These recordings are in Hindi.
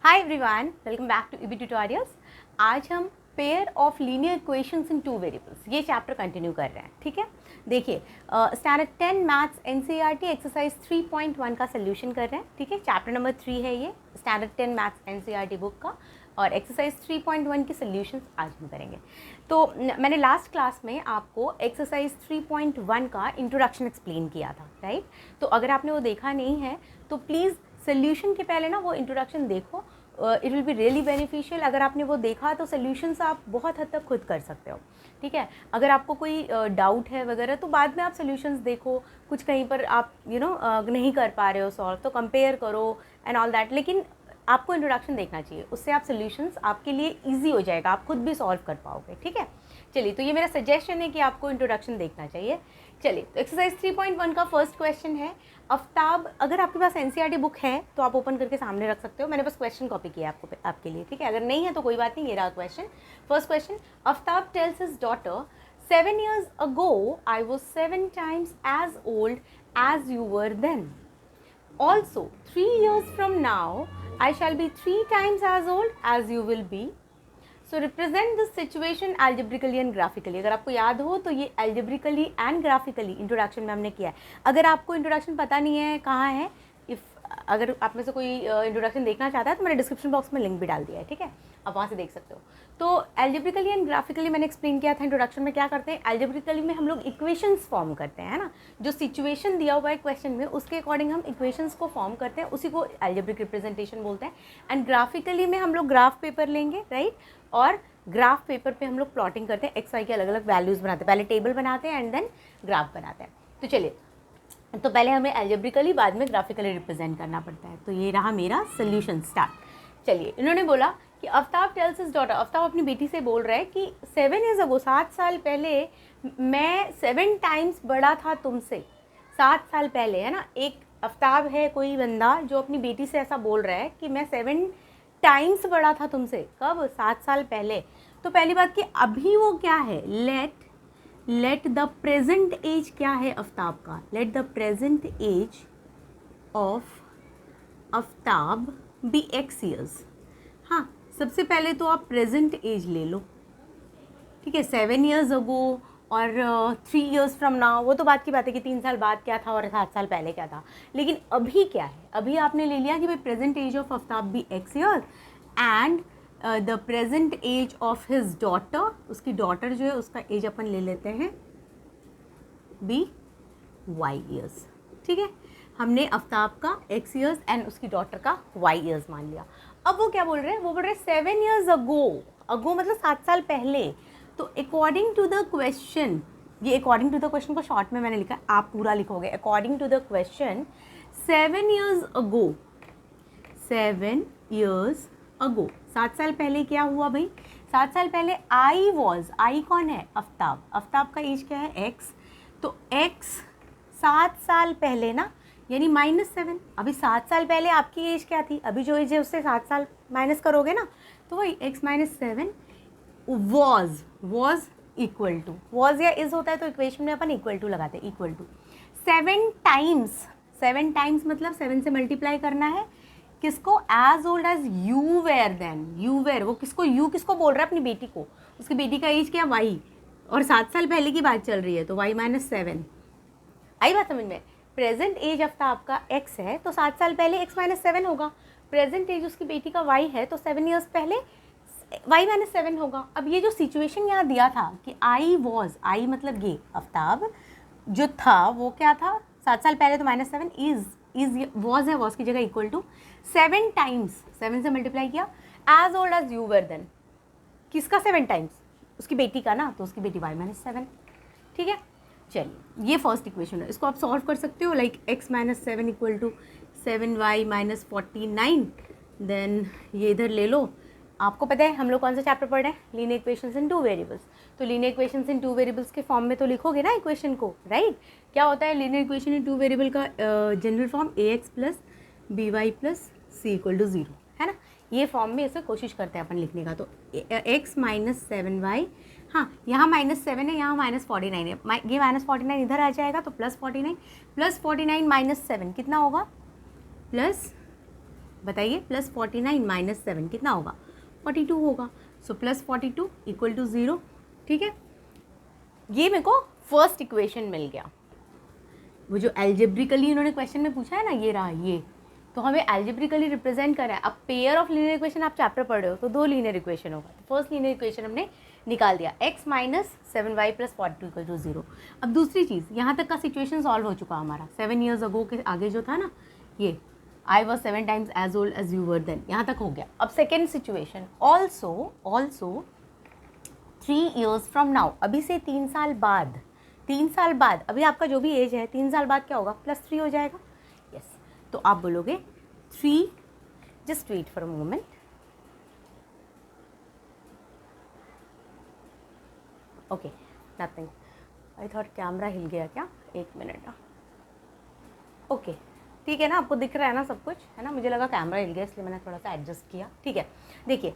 Hi everyone, welcome back to EB tutorials. आज हम pair of linear equations in two variables ये चैप्टर कंटिन्यू कर रहे हैं। ठीक है, देखिए स्टैंडर्ड 10 मैथ्स एनसीईआरटी एक्सरसाइज 3.1 का सोल्यूशन कर रहे हैं। ठीक है, चैप्टर नंबर 3 है ये स्टैंडर्ड 10 मैथ्स एनसीईआरटी बुक का, और एक्सरसाइज 3.1 के सोल्यूशंस आज हम करेंगे। तो मैंने लास्ट क्लास में आपको एक्सरसाइज 3.1 का इंट्रोडक्शन एक्सप्लेन किया था, राइट? तो अगर आपने वो देखा नहीं है तो प्लीज़ सोल्यूशन के पहले ना वो इंट्रोडक्शन देखो, it will be really beneficial. अगर आपने वो देखा तो सोल्यूशंस आप बहुत हद तक खुद कर सकते हो। ठीक है, अगर आपको कोई डाउट है वगैरह तो बाद में आप सोल्यूशंस देखो, कुछ कहीं पर आप नहीं कर पा रहे हो सॉल्व तो कंपेयर करो एंड ऑल दैट, लेकिन आपको इंट्रोडक्शन देखना चाहिए, उससे आप सोल्यूशंस आपके लिए ईजी हो जाएगा, आप खुद भी सॉल्व कर पाओगे। ठीक है, चलिए, तो ये मेरा सजेशन है कि आपको इंट्रोडक्शन देखना चाहिए। चलिए, तो एक्सरसाइज 3.1 का फर्स्ट क्वेश्चन है, आफ्ताब। अगर आपके पास एनसीईआरटी बुक है तो आप ओपन करके सामने रख सकते हो, मैंने बस क्वेश्चन कॉपी किया आपके लिए। ठीक है, अगर नहीं है तो कोई बात नहीं, ये रहा question. First question, Aftab tales his daughter 7 years ago I was 7 times as old as you were then. Also 3 years from now I shall be 3 times as old as you will be. So represent this situation algebraically and graphically. अगर आपको याद हो तो ये algebraically and graphically इंट्रोडक्शन में हमने किया है। अगर आपको इंट्रोडक्शन पता नहीं है कहाँ है, अगर आप में से कोई इंट्रोडक्शन देखना चाहता है तो मैंने डिस्क्रिप्शन बॉक्स में लिंक भी डाल दिया है। ठीक है, आप वहाँ से देख सकते हो। तो एल्जेब्रिकली एंड ग्राफिकली मैंने एक्सप्लेन किया था इंट्रोडक्शन में। क्या करते हैं, एल्जेब्रिकली में हम लोग इक्वेशंस फॉर्म करते हैं, है ना, जो सिचुएशन दिया हुआ है क्वेश्चन में उसके अकॉर्डिंग हम इक्वेशंस को फॉर्म करते हैं, उसी को एल्जेब्रिक रिप्रेजेंटेशन बोलते हैं। एंड ग्राफिकली में हम लोग ग्राफ पेपर लेंगे, राइट, और ग्राफ पेपर पे हम लोग प्लॉटिंग करते हैं, एक्स वाई के अलग अलग वैल्यूज़ बनाते हैं, पहले टेबल बनाते हैं एंड देन ग्राफ बनाते हैं। तो चलिए, तो पहले हमें एल्जेब्रिकली बाद में ग्राफिकली रिप्रेजेंट करना पड़ता है। तो ये रहा मेरा सोल्यूशन स्टार्ट। चलिए, इन्होंने बोला कि Aftab tales his daughter, Aftab अपनी बेटी से बोल रहा है कि 7 years ago 7 साल पहले मैं 7 times बड़ा था तुमसे। 7 साल पहले, है ना, एक आफ्ताब है कोई बंदा जो अपनी बेटी से ऐसा बोल रहा है कि मैं 7 times बड़ा था तुमसे। कब? 7 साल पहले। तो पहली बात कि अभी वो क्या है, लेट द प्रेजेंट एज क्या है आफ्ताब का, let the present age of Aftab be x years. हाँ, सबसे पहले तो आप प्रेजेंट एज ले लो। ठीक है, 7 years ago और 3 years फ्रॉम नाउ, वो तो बात की बात है कि 3 साल बाद क्या था और 7 साल पहले क्या था, लेकिन अभी क्या है, अभी आपने ले लिया कि भाई present age of Aftab be x year and the present age of his daughter, उसकी डॉटर जो है उसका एज अपन ले लेते हैं बी वाई ईयर्स। ठीक है, हमने आफ्ताब का एक्स ईयर्स एंड उसकी डॉटर का वाई ईयर्स मान लिया। अब वो क्या बोल रहे हैं, वो बोल रहे हैं 7 years अगो मतलब 7 साल पहले। तो अकॉर्डिंग टू द क्वेश्चन, ये अकॉर्डिंग टू द क्वेश्चन को शॉर्ट में मैंने लिखा, आप पूरा लिखोगे। According to the question 7 years ago, 7 years ago, 7 साल पहले क्या हुआ भाई, 7 साल पहले आई कौन है, आफ्ताब। आफ्ताब का एज क्या है, एक्स। तो एक्स 7 साल पहले ना, यानी -7। अभी 7 साल पहले आपकी एज क्या थी, अभी जो एज है उससे 7 साल माइनस करोगे ना, तो वही x - 7 was equal to, was या इज होता है तो इक्वेशन में अपन इक्वल टू लगाते हैं, इक्वल टू 7 टाइम्स मतलब 7 से मल्टीप्लाई करना है किसको, as old as you were then. You were, वो किसको, यू किसको बोल रहा है, अपनी बेटी को। उसकी बेटी का एज क्या, वाई, और 7 साल पहले की बात चल रही है तो y - 7। आई बात समझ में? प्रेजेंट एज आफ्ताब का x है तो 7 साल पहले x - 7 होगा। प्रेजेंट एज उसकी बेटी का y है तो 7 years पहले y - 7 होगा। अब ये जो सिचुएशन यहाँ दिया था कि आई मतलब ये आफ्ताब जो था वो क्या था, 7 साल पहले तो -7, इज वॉज है, वॉज की जगह इक्वल टू 7 times, 7 से मल्टीप्लाई किया, as old as you were then. किसका 7 times, उसकी बेटी का ना, तो उसकी बेटी y - 7। ठीक है, चलिए, ये फर्स्ट इक्वेशन है, इसको आप सॉल्व कर सकते हो, like x - 7 equal to 7y - 49। Then ये इधर ले लो। आपको पता है हम लोग कौन सा चैप्टर पढ़ रहे हैं, लीनियर इक्वेशंस इन 2 वेरिएबल्स। तो लीनियर इक्वेशंस इन 2 वेरिएबल्स के फॉर्म में तो लिखोगे ना इक्वेशन को, राइट? क्या होता है लीनियर इक्वेशन इन 2 वेरिएबल का general form, ax + by + c = 0, है ना। ये फॉर्म में इसे कोशिश करते हैं अपन लिखने का। तो x - 7y, हाँ यहाँ -7 है, यहाँ -49 है, ये -49 इधर आ जाएगा तो +49 - 7 कितना होगा, बताइए, प्लस 49 माइनस 7 कितना होगा, 42 होगा। So plus 42 equal to 0। ठीक है, ये मेरे को फर्स्ट इक्वेशन मिल गया। वो जो एल्जेब्रिकली इन्होंने क्वेश्चन में पूछा है ना, ये रहा ये, तो हमें एल्जेब्रिकली रिप्रेजेंट करा है। अब पेयर ऑफ लीनियर इक्वेशन आप चैप्टर पढ़ रहे हो तो 2 लीनियर इक्वेशन होगा, तो फर्स्ट लीनियर इक्वेशन हमने निकाल दिया, x minus 7y plus 42 equal to 0। अब दूसरी चीज़, यहाँ तक का सिचुएशन सॉल्व हो चुका हमारा। 7 years अगो के आगे जो था ना, ये I was 7 times as old as you were then, यहाँ तक हो गया। अब second situation, also 3 years from now, अभी से 3 साल बाद, 3 साल बाद, अभी आपका जो भी एज है 3 साल बाद क्या होगा, +3 हो जाएगा। यस, तो आप बोलोगे 3, just wait for a moment, okay nothing, I thought camera हिल गया क्या, 1 मिनट। ओके ठीक है ना, आपको दिख रहा है ना सब कुछ, है ना, मुझे लगा कैमरा हिल गया इसलिए मैंने थोड़ा सा एडजस्ट किया। ठीक है, देखिए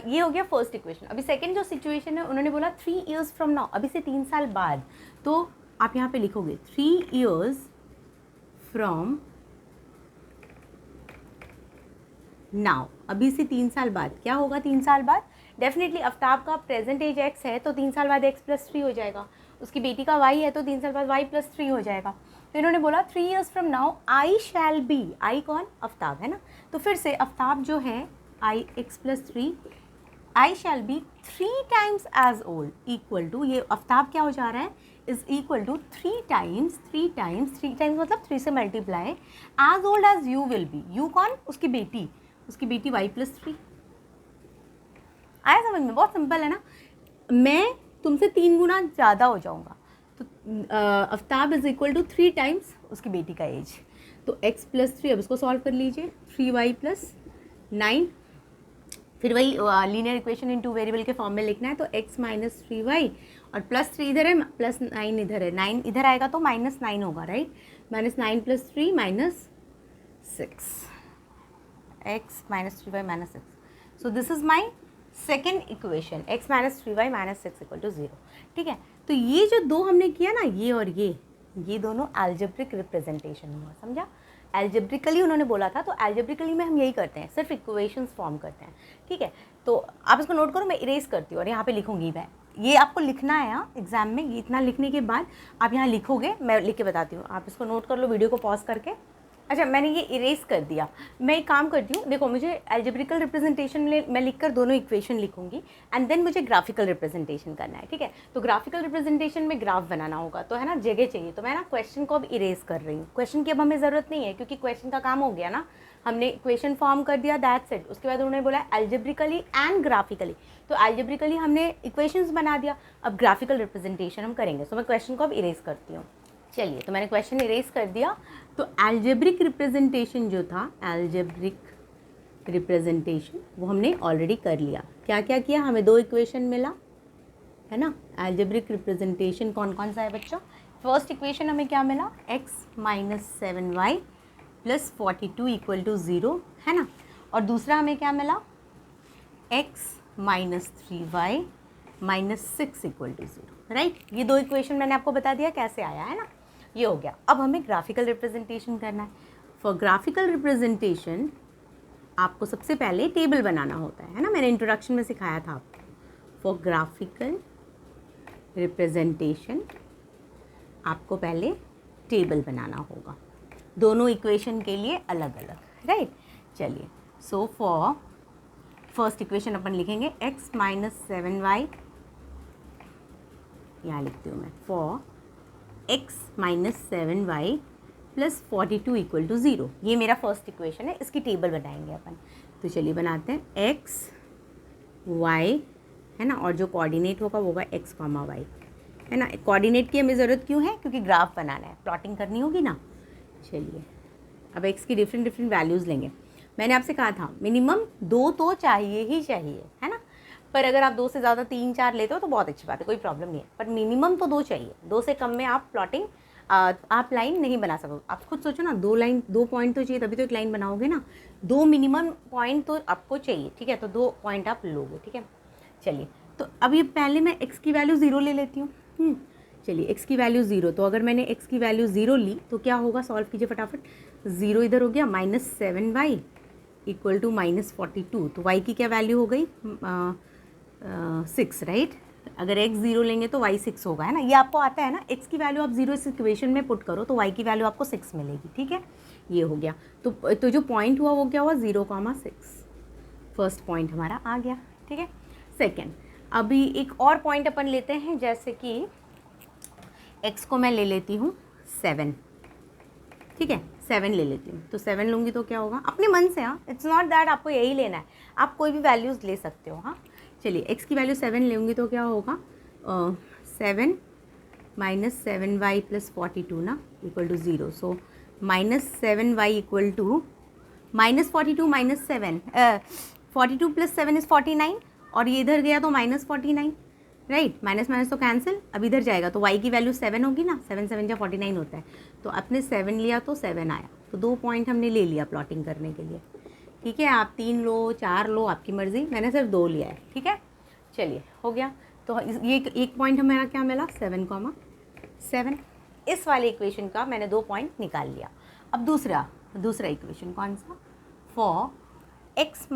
ये हो गया फर्स्ट इक्वेशन। अभी सेकंड जो सिचुएशन है, उन्होंने बोला 3 years फ्रॉम नाउ, अभी से 3 साल बाद, तो आप यहाँ पे लिखोगे 3 years फ्रॉम नाउ, अभी से 3 साल बाद क्या होगा, 3 साल बाद डेफिनेटली आफ्ताब का प्रेजेंट एज x है तो 3 साल बाद x प्लस 3 हो जाएगा, उसकी बेटी का y है तो 3 साल बाद y प्लस 3 हो जाएगा। तो इन्होंने बोला 3 years from now I shall be, I कौन, आफ्ताब है ना, तो फिर से आफ्ताब जो है I x plus 3, I shall be 3 times as old equal to, ये आफ्ताब क्या हो जा रहा है, इज इक्वल टू 3 times मतलब 3 से multiply, as old as you will be, you कौन, उसकी बेटी y प्लस 3। आया समझ में, बहुत सिंपल है ना, मैं तुमसे 3 गुना ज़्यादा हो जाऊँगा, तो Aftab is equal to 3 times उसकी बेटी का एज, तो x प्लस 3, अब इसको सॉल्व कर लीजिए, 3y प्लस 9, फिर वही लीनियर इक्वेशन इन 2 वेरिएबल के फॉर्म में लिखना है, तो x माइनस 3y और प्लस 3 इधर है, प्लस 9 इधर है, 9 इधर आएगा तो माइनस 9 होगा, right, minus 9 plus 3 minus 6, x minus 3y minus 6। So this is my second equation, x minus 3y minus 6 equal to 0। ठीक है, तो ये जो दो हमने किया ना, ये और ये दोनों एल्जेब्रिक रिप्रेजेंटेशन हुआ, समझा। एल्जेब्रिकली उन्होंने बोला था, तो एल्जेब्रिकली में हम यही करते हैं, सिर्फ इक्वेशंस फॉर्म करते हैं। ठीक है, तो आप इसको नोट करो, मैं इरेज करती हूँ और यहाँ पे लिखूंगी मैं, ये आपको लिखना है यहाँ एग्जाम में, ये इतना लिखने के बाद आप यहाँ लिखोगे, मैं लिख के बताती हूँ, आप इसको नोट कर लो वीडियो को पॉज करके। अच्छा, मैंने ये इरेज कर दिया, मैं एक काम करती हूँ, देखो मुझे एल्जेब्रिकल रिप्रेजेंटेशन में मैं लिखकर दोनों इक्वेशन लिखूंगी, एंड देन मुझे ग्राफिकल रिप्रेजेंटेशन करना है। ठीक है, तो ग्राफिकल रिप्रेजेंटेशन में ग्राफ बनाना होगा, तो है ना जगह चाहिए, तो मैं ना क्वेश्चन को अब इरेज कर रही हूँ, क्वेश्चन की अब हमें ज़रूरत नहीं है, क्योंकि क्वेश्चन का काम हो गया ना, हमने इक्वेशन फॉर्म कर दिया, दैट्स इट। उसके बाद उन्होंने बोला एल्जेब्रिकली एंड ग्राफिकली, तो एल्जेब्रिकली हमने इक्वेशंस बना दिया, अब ग्राफिकल रिप्रेजेंटेशन हम करेंगे। तो मैं क्वेश्चन को अब इरेज करती हूँ, चलिए, तो मैंने क्वेश्चन इरेज कर दिया। तो एल्जेब्रिक रिप्रेजेंटेशन जो था, एल्जेब्रिक रिप्रेजेंटेशन वो हमने ऑलरेडी कर लिया। क्या क्या किया, हमें 2 इक्वेशन मिला, है ना। एल्जेब्रिक रिप्रेजेंटेशन कौन कौन सा है बच्चों, फर्स्ट इक्वेशन हमें क्या मिला, x minus 7y plus 42 equal to 0, है ना, और दूसरा हमें क्या मिला, x minus 3y minus 6 equal to 0, right. ये 2 इक्वेशन मैंने आपको बता दिया कैसे आया, है ना, ये हो गया। अब हमें ग्राफिकल रिप्रेजेंटेशन करना है। फॉर ग्राफिकल रिप्रेजेंटेशन आपको सबसे पहले टेबल बनाना होता है ना, मैंने इंट्रोडक्शन में सिखाया था आपको। फॉर ग्राफिकल रिप्रेजेंटेशन आपको पहले टेबल बनाना होगा, दोनों इक्वेशन के लिए अलग अलग, राइट। चलिए, सो फॉर फर्स्ट इक्वेशन अपन लिखेंगे x माइनस 7y, यहाँ लिखती हूँ मैं, for x minus 7y plus 42 equal to 0, ये मेरा फर्स्ट इक्वेशन है, इसकी टेबल बनाएंगे अपन। तो चलिए बनाते हैं, x y है ना, और जो कोऑर्डिनेट होगा वो होगा x कॉमा y, है ना। कोऑर्डिनेट की हमें ज़रूरत क्यों है, क्योंकि ग्राफ बनाना है, प्लॉटिंग करनी होगी ना। चलिए, अब x की डिफरेंट वैल्यूज़ लेंगे। मैंने आपसे कहा था मिनिमम 2 तो चाहिए ही चाहिए, है ना, पर अगर आप 2 से ज़्यादा 3 4 लेते हो तो बहुत अच्छी बात है, कोई प्रॉब्लम नहीं है, पर मिनिमम तो 2 चाहिए। 2 से कम में आप प्लॉटिंग आप लाइन नहीं बना सकोगे। आप खुद सोचो ना, 2 पॉइंट तो चाहिए, तभी तो एक लाइन बनाओगे ना, 2 मिनिमम पॉइंट तो आपको चाहिए, ठीक है, तो 2 पॉइंट आप लोगे, ठीक है। चलिए, तो अब ये पहले मैं x की वैल्यू 0 ले लेती हूँ। चलिए, x की वैल्यू 0, तो अगर मैंने x की वैल्यू 0 ली तो क्या होगा, सॉल्व कीजिए फटाफट, 0 इधर हो गया, माइनस 7y इक्वल टू -42, तो y की क्या वैल्यू हो गई 6, राइट। अगर x 0 लेंगे तो y 6 होगा, है ना। ये आपको आता है ना, x की वैल्यू आप 0 इस इक्वेशन में पुट करो तो y की वैल्यू आपको 6 मिलेगी, ठीक है। ये हो गया। तो जो पॉइंट हुआ वो क्या हुआ 0,6, फर्स्ट पॉइंट हमारा आ गया, ठीक है। सेकेंड, अभी एक और पॉइंट अपन लेते हैं, जैसे कि x को मैं ले लेती हूँ 7, ठीक है, 7 ले लेती हूँ। तो 7 लूँगी तो क्या होगा, अपने मन से, हाँ, इट्स नॉट दैट आपको यही लेना है, आप कोई भी वैल्यूज़ ले सकते हो। हाँ, चलिए x की वैल्यू 7 लूँगी तो क्या होगा 7 - 7y + 42 ना equal to 0। So -7y equal to -42 - 7 42 + 7 is 49, और ये इधर गया तो -49, राइट। माइनस माइनस तो कैंसिल, अब इधर जाएगा तो y की वैल्यू 7 होगी ना, 7 7 या 49 होता है, तो आपने 7 लिया तो 7 आया। तो 2 पॉइंट हमने ले लिया प्लॉटिंग करने के लिए, ठीक है। आप 3 लो, 4 लो, आपकी मर्ज़ी, मैंने सिर्फ 2 लिया है, ठीक है। चलिए, हो गया। तो ये एक पॉइंट हमारा क्या मिला 7,7। इस वाले इक्वेशन का मैंने 2 पॉइंट निकाल लिया। अब दूसरा इक्वेशन कौन सा, for x -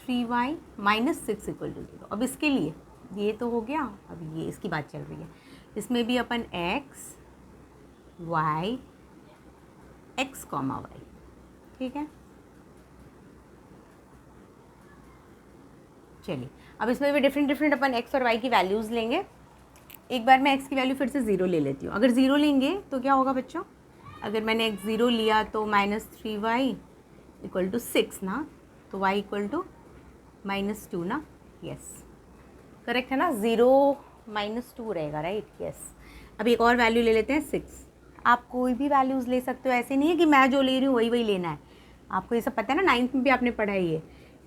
3y - 6 equal to 0। अब इसके लिए ये तो हो गया, अब ये इसकी बात चल रही है, इसमें भी अपन x y, ठीक है। चलिए, अब इसमें भी डिफरेंट अपन x और y की वैल्यूज़ लेंगे। एक बार मैं x की वैल्यू फिर से 0 ले लेती हूँ। अगर 0 लेंगे तो क्या होगा बच्चों, अगर मैंने x 0 लिया तो -3y इक्वल टू 6 ना, तो y इक्वल टू -2 ना, यस, करेक्ट है ना, 0 - 2 रहेगा, राइट, यस। अब एक और वैल्यू ले लेते हैं 6। आप कोई भी वैल्यूज़ ले सकते हो, ऐसे नहीं है कि मैं जो ले रही हूँ वही लेना है। आपको ये सब पता है ना, 9th में भी आपने पढ़ा है ये।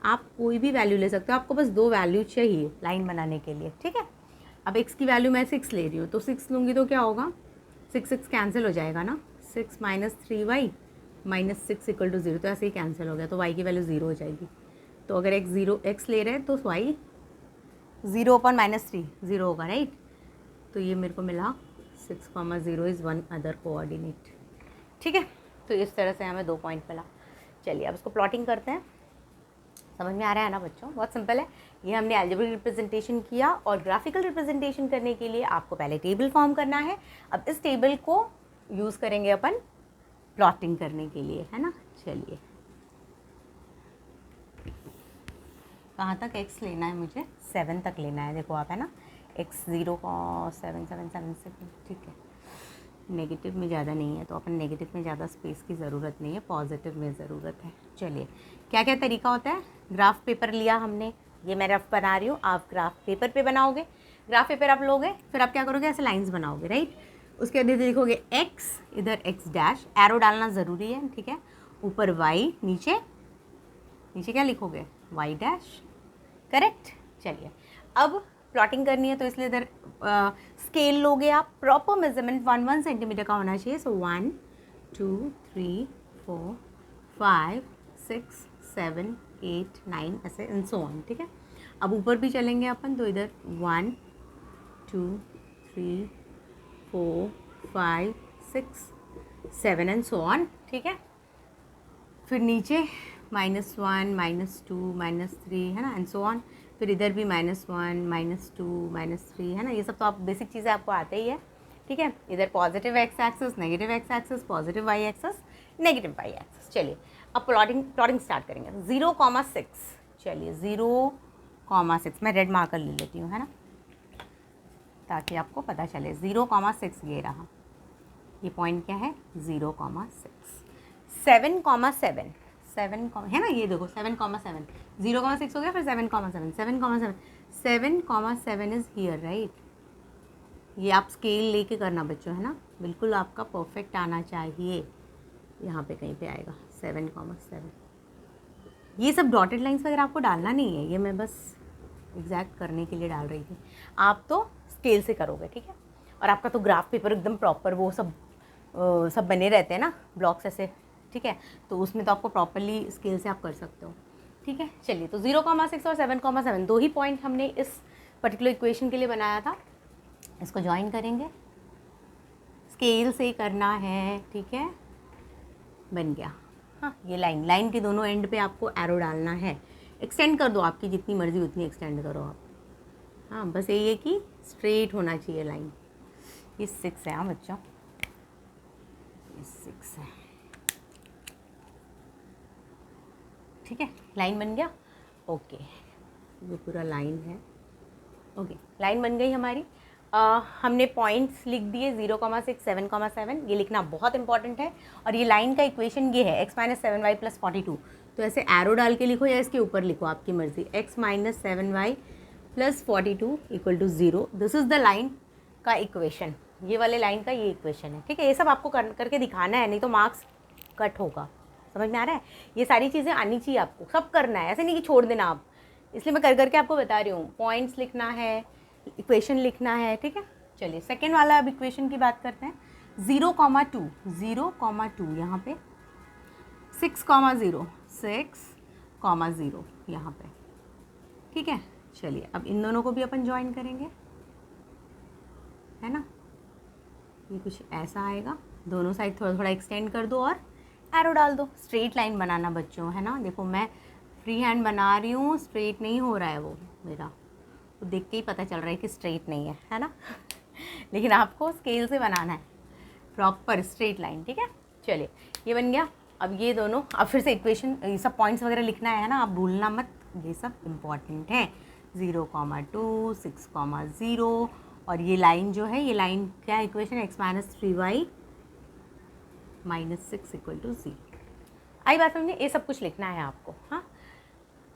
आप कोई भी वैल्यू ले सकते हो, आपको बस 2 वैल्यू चाहिए लाइन बनाने के लिए, ठीक है। अब x की वैल्यू मैं 6 ले रही हूँ, तो 6 लूँगी तो क्या होगा, 6 कैंसिल हो जाएगा ना, 6 - 3y - 6 इक्वल टू 0, तो ऐसे ही कैंसिल हो गया, तो y की वैल्यू 0 हो जाएगी। तो अगर x ले रहे हैं तो y 0/-3 0 होगा, राइट। तो ये मेरे को मिला 6,0 इज़ 1 अदर कोऑर्डिनेट, ठीक है। तो इस तरह से हमें 2 पॉइंट मिला। चलिए, अब इसको प्लॉटिंग करते हैं। समझ में आ रहा है ना बच्चों, बहुत सिंपल है। ये हमने अलजेब्रिक रिप्रेजेंटेशन किया, और ग्राफिकल रिप्रेजेंटेशन करने के लिए आपको पहले टेबल फॉर्म करना है। अब इस टेबल को यूज़ करेंगे अपन प्लॉटिंग करने के लिए, है ना। चलिए, कहाँ तक x लेना है मुझे, 7 तक लेना है, देखो आप, है ना। x 0 को 7 7 7 से, ठीक है। नेगेटिव में ज़्यादा नहीं है, तो अपन नेगेटिव में ज़्यादा स्पेस की ज़रूरत नहीं है, पॉजिटिव में ज़रूरत है। चलिए, क्या क्या तरीका होता है, ग्राफ पेपर लिया हमने, ये मैं रफ बना रही हूँ, आप ग्राफ पेपर पे बनाओगे। ग्राफ पेपर आप लोगे, फिर आप क्या करोगे, ऐसे लाइंस बनाओगे, राइट। उसके बाद लिखोगे x, इधर x डैश, एरो डालना ज़रूरी है, ठीक है। ऊपर y, नीचे क्या लिखोगे, y डैश, करेक्ट। चलिए, अब प्लॉटिंग करनी है तो इसलिए इधर स्केल लोगे आप, प्रॉपर मेजरमेंट 1 सेंटीमीटर का होना चाहिए। सो 1 2 3 4 5 6 7 8 9 ऐसे एंड सो ऑन, ठीक है। अब ऊपर भी चलेंगे अपन, तो इधर 1 2 3 4 5 6 7 एंड सो ऑन, ठीक है। फिर नीचे -1 -2 -3, है ना, एंड सो ऑन। फिर इधर भी -1 -2 -3, है ना। ये सब तो आप बेसिक चीज़ें आपको आते ही है, ठीक है। इधर positive x axis, negative x axis, positive y axis, negative y axis. चलिए, अब प्लॉटिंग स्टार्ट करेंगे। 0,6, चलिए 0,6 मैं रेड मार्कर ले लेती हूँ, है ना, ताकि आपको पता चले। 0,6 ये रहा, ये पॉइंट क्या है 0,6। 7,7 है ना, ये देखो 7,7, 0,6 हो गया, फिर 7,7 7,7 इज़ हियर, राइट। ये आप स्केल लेके करना बच्चों, है ना, बिल्कुल आपका परफेक्ट आना चाहिए। यहाँ पे कहीं पे आएगा 7,7। ये सब डॉटेड लाइंस वगैरह आपको डालना नहीं है, ये मैं बस एग्जैक्ट करने के लिए डाल रही थी। आप तो स्केल से करोगे, ठीक है। और आपका तो ग्राफ पेपर एकदम प्रॉपर वो सब बने रहते हैं ना, ब्लॉक्स ऐसे, ठीक है। तो उसमें तो आपको प्रॉपरली स्केल से आप कर सकते हो, ठीक है। चलिए, तो 0,6 और 7,7 दो ही पॉइंट हमने इस पर्टिकुलर इक्वेशन के लिए बनाया था। इसको ज्वाइन करेंगे, स्केल से करना है, ठीक है, बन गया। हाँ, ये लाइन के दोनों एंड पे आपको एरो डालना है। एक्सटेंड कर दो, आपकी जितनी मर्जी उतनी एक्सटेंड करो आप। हाँ, बस यही है कि स्ट्रेट होना चाहिए लाइन। ये 6 है। हाँ बच्चों, ये 6 है। ठीक है, लाइन बन गया। ओके, ये पूरा लाइन है। ओके, लाइन बन गई हमारी। हमने पॉइंट्स लिख दिए 0,6, 7,7। ये लिखना बहुत इंपॉर्टेंट है। और ये लाइन का इक्वेशन ये है x - 7y + 42। तो ऐसे एरो डाल के लिखो या इसके ऊपर लिखो, आपकी मर्जी। x - 7y + 42 = 0। This is the line का इक्वेशन। ये वाले लाइन का ये इक्वेशन है। ठीक है, ये सब आपको करके दिखाना है, नहीं तो मार्क्स कट होगा। समझ में आ रहा है? ये सारी चीज़ें आनी चाहिए आपको, सब करना है, ऐसे नहीं कि छोड़ देना आप। इसलिए मैं कर करके आपको बता रही हूँ। पॉइंट्स लिखना है, इक्वेशन लिखना है। ठीक है, चलिए सेकेंड वाला अब इक्वेशन की बात करते हैं। 0,2 यहाँ पे 6,0 6,0 यहाँ पे। ठीक है, चलिए अब इन दोनों को भी अपन ज्वाइन करेंगे, है ना। ये कुछ ऐसा आएगा। दोनों साइड थोड़ा थोड़ा एक्सटेंड कर दो और एरो डाल दो। स्ट्रेट लाइन बनाना बच्चों, है ना। देखो मैं फ्री हैंड बना रही हूँ, स्ट्रेट नहीं हो रहा है वो मेरा, तो देख के ही पता चल रहा है कि स्ट्रेट नहीं है ना। लेकिन आपको स्केल से बनाना है प्रॉपर स्ट्रेट लाइन। ठीक है, चलिए ये बन गया। अब ये दोनों, अब फिर से इक्वेशन, ये सब पॉइंट्स वगैरह लिखना है ना, आप भूलना मत, ये सब इम्पॉर्टेंट है। 0,2 6,0 और ये लाइन जो है, ये लाइन क्या इक्वेशन, x - 3y - 6 = 0। आई बात समझे? ये सब कुछ लिखना है आपको। हाँ,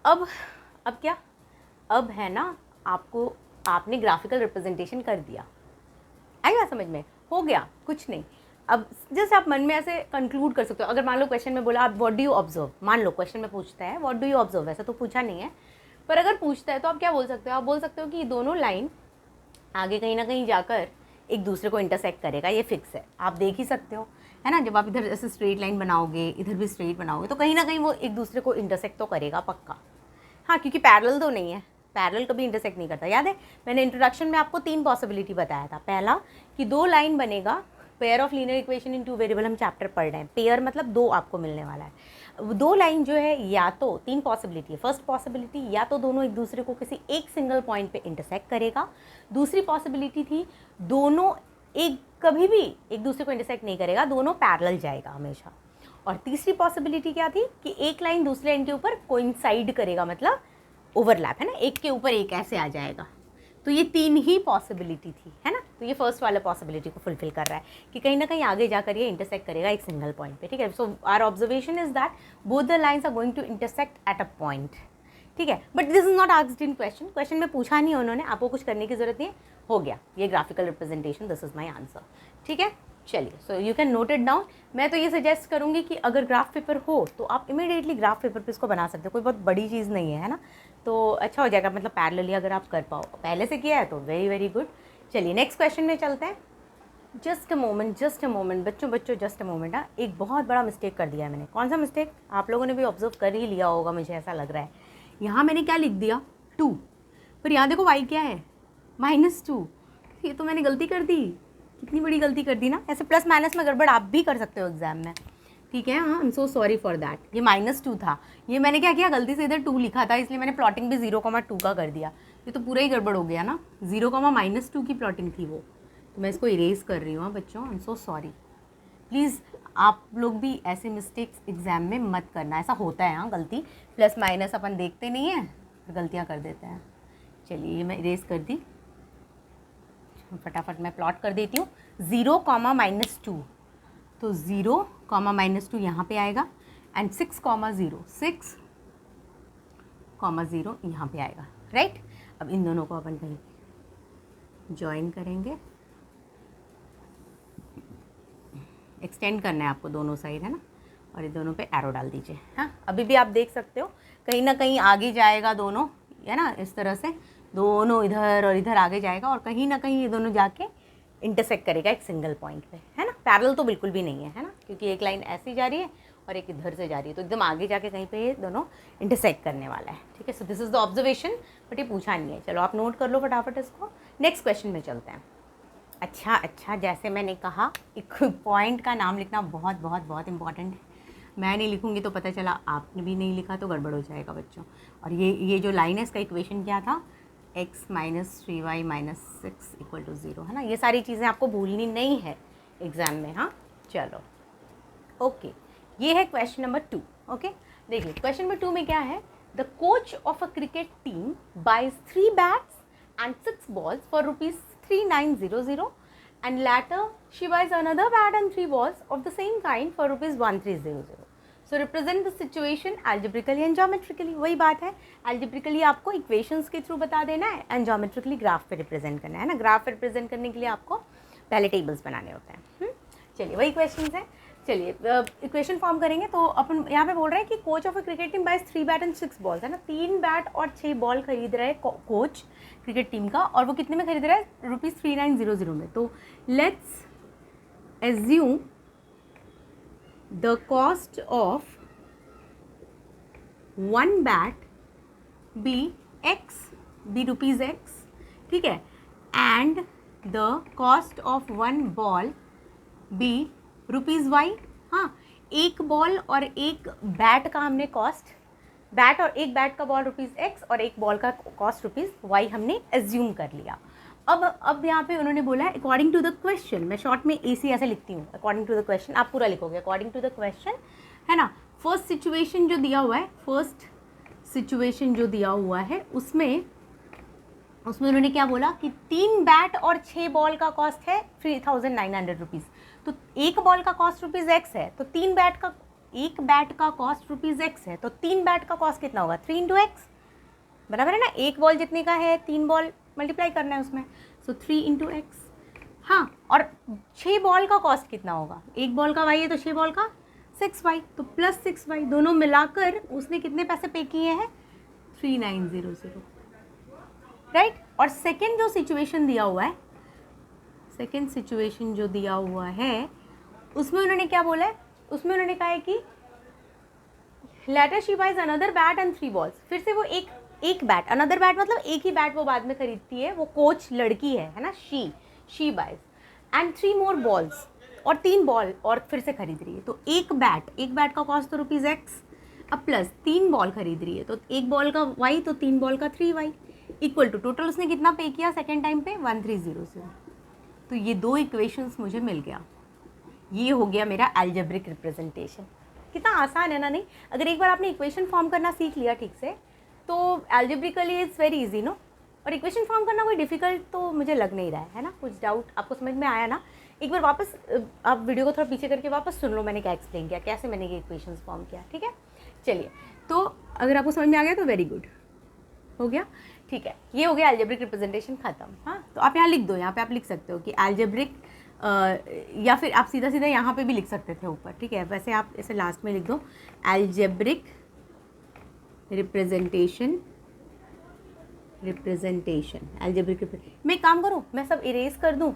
अब क्या, अब है ना, आपको, आपने ग्राफिकल रिप्रेजेंटेशन कर दिया। आई बात समझ में? हो गया, कुछ नहीं। अब जैसे आप मन में ऐसे कंक्लूड कर सकते हो। अगर मान लो क्वेश्चन में बोला आप व्हाट डू यू ऑब्जर्व, मान लो क्वेश्चन में पूछता है व्हाट डू यू ऑब्जर्व, वैसे तो पूछा नहीं है, पर अगर पूछता है तो आप क्या बोल सकते हो? आप बोल सकते हो कि ये दोनों लाइन आगे कहीं ना कहीं जाकर एक दूसरे को इंटरसेक्ट करेगा, ये फिक्स है। आप देख ही सकते हो, है ना। जब आप इधर ऐसे स्ट्रेट लाइन बनाओगे, इधर भी स्ट्रेट बनाओगे, तो कहीं ना कहीं वो एक दूसरे को इंटरसेक्ट तो करेगा पक्का। हाँ, क्योंकि पैरेलल तो नहीं है, पैरेलल कभी इंटरसेक्ट नहीं करता। याद है मैंने इंट्रोडक्शन में आपको 3 पॉसिबिलिटी बताया था। पहला कि 2 लाइन बनेगा, pair of linear equation in 2 variable हम चैप्टर पढ़ रहे हैं। पेयर मतलब 2 आपको मिलने वाला है। 2 लाइन जो है, या तो 3 पॉसिबिलिटी है। फर्स्ट पॉसिबिलिटी, या तो दोनों एक दूसरे को किसी एक सिंगल पॉइंट पे इंटरसेक्ट करेगा। दूसरी पॉसिबिलिटी थी दोनों कभी भी एक दूसरे को इंटरसेक्ट नहीं करेगा, दोनों पैरेलल जाएगा हमेशा। और तीसरी पॉसिबिलिटी क्या थी कि एक लाइन दूसरे लाइन के ऊपर कोइंसाइड करेगा, मतलब ओवरलैप, है ना, एक के ऊपर एक ऐसे आ जाएगा। तो ये 3 ही पॉसिबिलिटी थी, है ना। तो ये फर्स्ट वाला पॉसिबिलिटी को फुलफिल कर रहा है कि कहीं ना कहीं आगे जाकर ये इंटरसेक्ट करेगा एक सिंगल पॉइंट पे। ठीक है, so our observation is that both the lines are going to intersect at a point. ठीक है, but this is not asked in question में पूछा नहीं उन्होंने, आपको कुछ करने की जरूरत नहीं। हो गया ये graphical representation, this is my answer. ठीक है, चलिए, so you can note it down. मैं तो ये सजेस्ट करूँगी कि अगर ग्राफ पेपर हो तो आप इमीडिएटली ग्राफ पेपर पे इसको बना सकते हो, कोई बहुत बड़ी चीज़ नहीं है ना, तो अच्छा हो जाएगा। मतलब पैरेलली अगर आप कर पाओ, पहले से किया है तो वेरी वेरी गुड। चलिए नेक्स्ट क्वेश्चन में चलते हैं। जस्ट अ मोमेंट बच्चों जस्ट अ मोमेंट। हाँ, एक बहुत बड़ा मिस्टेक कर दिया है मैंने। कौन सा मिस्टेक? आप लोगों ने भी ऑब्जर्व कर ही लिया होगा, मुझे ऐसा लग रहा है। यहाँ मैंने क्या लिख दिया 2, पर यहाँ देखो y क्या है -2। ये तो मैंने गलती कर दी, कितनी बड़ी गलती कर दी ना। ऐसे प्लस माइनस में गड़बड़ आप भी कर सकते हो एग्जाम में। ठीक है, हाँ, I am so sorry for that. ये -2 था, ये मैंने क्या किया, गलती से इधर 2 लिखा था, इसलिए मैंने प्लॉटिंग भी 0,2 का कर दिया। ये तो पूरा ही गड़बड़ हो गया ना। 0,-2 की प्लॉटिंग थी वो, तो मैं इसको इरेज कर रही हूँ बच्चों। I am so sorry. Please आप लोग भी ऐसे मिस्टेक्स एग्जाम में मत करना। ऐसा होता है, हाँ, गलती प्लस माइनस अपन देखते नहीं हैं, गलतियाँ कर देते हैं। चलिए मैं इरेज कर दी, फटाफट मैं प्लॉट कर देती हूँ। 0,-2, तो 0,-2 यहाँ पे आएगा, एंड 6,0 यहाँ पे आएगा, राइट। अब इन दोनों को अपन कहीं ज्वाइन करेंगे, एक्सटेंड करना है आपको दोनों साइड, है ना, और ये दोनों पे एरो डाल दीजिए। हाँ, अभी भी आप देख सकते हो कहीं ना कहीं आगे जाएगा दोनों, है ना, इस तरह से दोनों इधर और इधर आगे जाएगा, और कहीं ना कहीं ये दोनों जाके इंटरसेक्ट करेगा एक सिंगल पॉइंट पे, है ना। पैरेलल तो बिल्कुल भी नहीं है ना, क्योंकि एक लाइन ऐसी जा रही है और एक इधर से जा रही है, तो एकदम आगे जाके कहीं पे ये दोनों इंटरसेक्ट करने वाला है। ठीक है, so this is the observation, but ये पूछा नहीं है। चलो आप नोट कर लो फटाफट इसको। नेक्स्ट क्वेश्चन में चलते हैं। अच्छा, जैसे मैंने कहा, एक पॉइंट का नाम लिखना बहुत बहुत बहुत इंपॉर्टेंट है। मैं नहीं लिखूंगी तो पता चला आपने भी नहीं लिखा तो गड़बड़ हो जाएगा बच्चों। और ये जो लाइन है इसका इक्वेशन क्या था, x minus 3y minus 6 equal to 0, है ना। ये सारी चीज़ें आपको भूलनी नहीं है एग्ज़ाम में। हाँ चलो ओके, ये है क्वेश्चन नंबर 2। ओके देखिए क्वेश्चन नंबर 2 में क्या है, the coach of a cricket team buys 3 bats and 6 balls for rupees 3900 and later she buys another bat and 3 balls of the same kind for rupees 1300. So represent the situation algebraically and geometrically. वही बात है, algebraically आपको equations के थ्रू बता देना है and geometrically ग्राफ पे रिप्रेजेंट करना है ना। ग्राफ पे रिप्रेजेंट करने के लिए आपको पहले टेबल्स बनाने होते हैं। चलिए वही क्वेश्चन है। चलिए इक्वेशन फॉर्म करेंगे तो अपन यहाँ पे बोल रहे हैं कि coach of a cricket team buys 3 bat and 6 balls, है ना। 3 बैट और 6 बॉल खरीद रहा है कोच क्रिकेट टीम का, और वो कितने में खरीद रहा है, रुपीज़ 3900 में। तो let's assume the cost of 1 bat be rupees x, ठीक है, and the cost of 1 ball be rupees y. हाँ, एक बॉल और एक बैट का हमने कॉस्ट, बैट और एक बैट का बॉल रुपीज़ एक्स और एक बॉल का कॉस्ट रुपीज़ वाई हमने एज्यूम कर लिया। अब यहाँ पे उन्होंने बोला है अकॉर्डिंग टू द क्वेश्चन, मैं शॉर्ट में AC ऐसे लिखती हूँ, अकॉर्डिंग टू द क्वेश्चन, आप पूरा लिखोगे अकॉर्डिंग टू द क्वेश्चन, है ना। फर्स्ट सिचुएशन जो दिया हुआ है उसमें उन्होंने क्या बोला कि 3 बैट और 6 बॉल का कॉस्ट है 3900 रुपीज़। तो एक बॉल का कॉस्ट रुपीज़ एक्स है, तो एक बैट का कॉस्ट रुपीज़ एक्स है, तो 3 बैट का कॉस्ट कितना होगा, 3 इंटू एक्स, बराबर है ना। एक बॉल जितने का है 3 बॉल मल्टीप्लाई करना है उसमें, सो 3 इंटू एक्स। हाँ, और 6 बॉल का कॉस्ट कितना होगा, एक बॉल का वाई है तो 6 बॉल का 6y, तो प्लस 6y, दोनों मिलाकर उसने कितने पैसे पे किए हैं, 3900, राइट। और सेकेंड जो सिचुएशन दिया हुआ है उसमें उन्होंने क्या बोला है, उसमें उन्होंने कहा है कि later she buys another bat and 3 balls, फिर से वो एक बैट, अनदर बैट मतलब एक ही बैट वो बाद में खरीदती है, वो कोच लड़की है ना, she buys and 3 more balls, और 3 बॉल और फिर से खरीद रही है। तो एक बैट का कॉस्ट तो रुपीज़ एक्स, अब प्लस 3 बॉल खरीद रही है, तो एक बॉल का वाई तो 3 बॉल का 3y इक्वल टू टोटल उसने कितना पे किया सेकेंड टाइम पे 1300। तो ये 2 इक्वेशंस मुझे मिल गया, ये हो गया मेरा अलजेब्रिक रिप्रेजेंटेशन। कितना आसान है ना, नहीं। अगर एक बार आपने इक्वेशन फॉर्म करना सीख लिया ठीक से तो algebraically it's very easy no. और इक्वेशन फॉर्म करना कोई डिफ़िकल्ट तो मुझे लग नहीं रहा है ना। कुछ डाउट आपको समझ में आया ना, एक बार वापस आप वीडियो को थोड़ा पीछे करके वापस सुन लो मैंने क्या एक्सप्लेन किया, कैसे मैंने ये इक्वेशंस फॉर्म किया, ठीक है। चलिए, तो अगर आपको समझ में आ गया तो वेरी गुड, हो गया, ठीक है। ये हो गया अलजेब्रिक रिप्रेजेंटेशन खत्म। हाँ, तो आप यहाँ लिख दो, यहाँ पे आप लिख सकते हो कि अलजेब्रिक, या फिर आप सीधा यहाँ पे भी लिख सकते थे ऊपर, ठीक है। वैसे आप इसे लास्ट में लिख दो, अलजेब्रिक रिप्रेजेंटेशन। अलजेब्रिक मैं एक काम करूँ, मैं सब इरेज कर दूँ,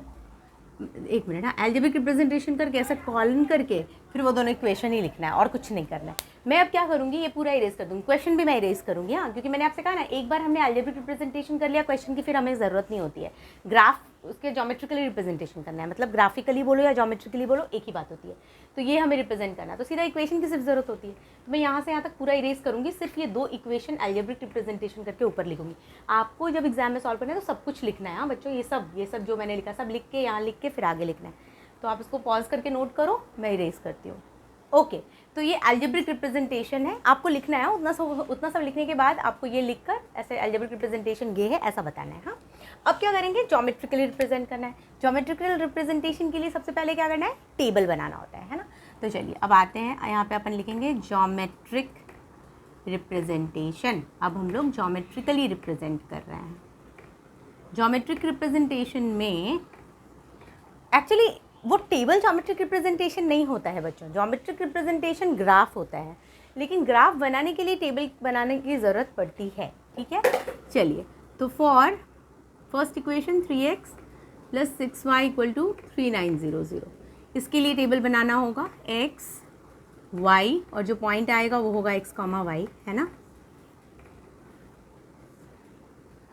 एक मिनट। हाँ, अलजेब्रिक रिप्रेजेंटेशन करके ऐसा कॉलन करके फिर वो दोनों इक्वेशन ही लिखना है और कुछ नहीं करना है। मैं अब क्या करूँगी, ये पूरा इरेज कर दूँगी, क्वेश्चन भी मैं इरेज करूँगी। हाँ, क्योंकि मैंने आपसे कहा ना, एक बार हमने अलजेब्रिक रिप्रेजेंटेशन कर लिया क्वेश्चन की, फिर हमें ज़रूरत नहीं होती है। ग्राफ उसके ज्योमेट्रिकली रिप्रेजेंटेशन करना है, मतलब ग्राफिकली बोलो या ज्योमेट्रिकली बोलो एक ही बात होती है। तो ये हमें रिप्रेजेंट करना है, तो सीधा इक्वेशन की सिर्फ ज़रूरत होती है। तो मैं यहाँ से यहाँ तक पूरा इरेज करूँगी, सिर्फ ये 2 इक्वेशन अलजेब्रिक रिप्रेजेंटेशन करके ऊपर लिखूँगी। आपको जब एग्जाम में सॉल्व करना है तो सब कुछ लिखना है। हाँ बच्चों, ये सब जो मैंने लिखा सब लिख के यहाँ लिख के फिर आगे लिखना है। तो आप इसको पॉज करके नोट करो, मैं इरेज करती हूँ। ओके, तो ये अलजेब्रिक रिप्रेजेंटेशन है, आपको लिखना है। उतना सब लिखने के बाद आपको ये लिखकर ऐसे अलजेब्रिक रिप्रेजेंटेशन ये है ऐसा बताना है। हाँ, अब क्या करेंगे, ज्योमेट्रिकली रिप्रेजेंट करना है। ज्योमेट्रिकल रिप्रेजेंटेशन के लिए सबसे पहले क्या करना है, टेबल बनाना होता है ना। तो चलिए अब आते हैं, यहाँ पे अपन लिखेंगे ज्योमेट्रिक रिप्रेजेंटेशन। अब हम लोग ज्योमेट्रिकली रिप्रेजेंट कर रहे हैं। ज्योमेट्रिक रिप्रेजेंटेशन में एक्चुअली वो टेबल ज्योमेट्रिक रिप्रेजेंटेशन नहीं होता है बच्चों, ज्योमेट्रिक रिप्रेजेंटेशन ग्राफ होता है, लेकिन ग्राफ बनाने के लिए टेबल बनाने की ज़रूरत पड़ती है, ठीक है। चलिए, तो for first equation 3x + 6y = 3900, इसके लिए टेबल बनाना होगा x y, और जो पॉइंट आएगा वो होगा x, y, है ना।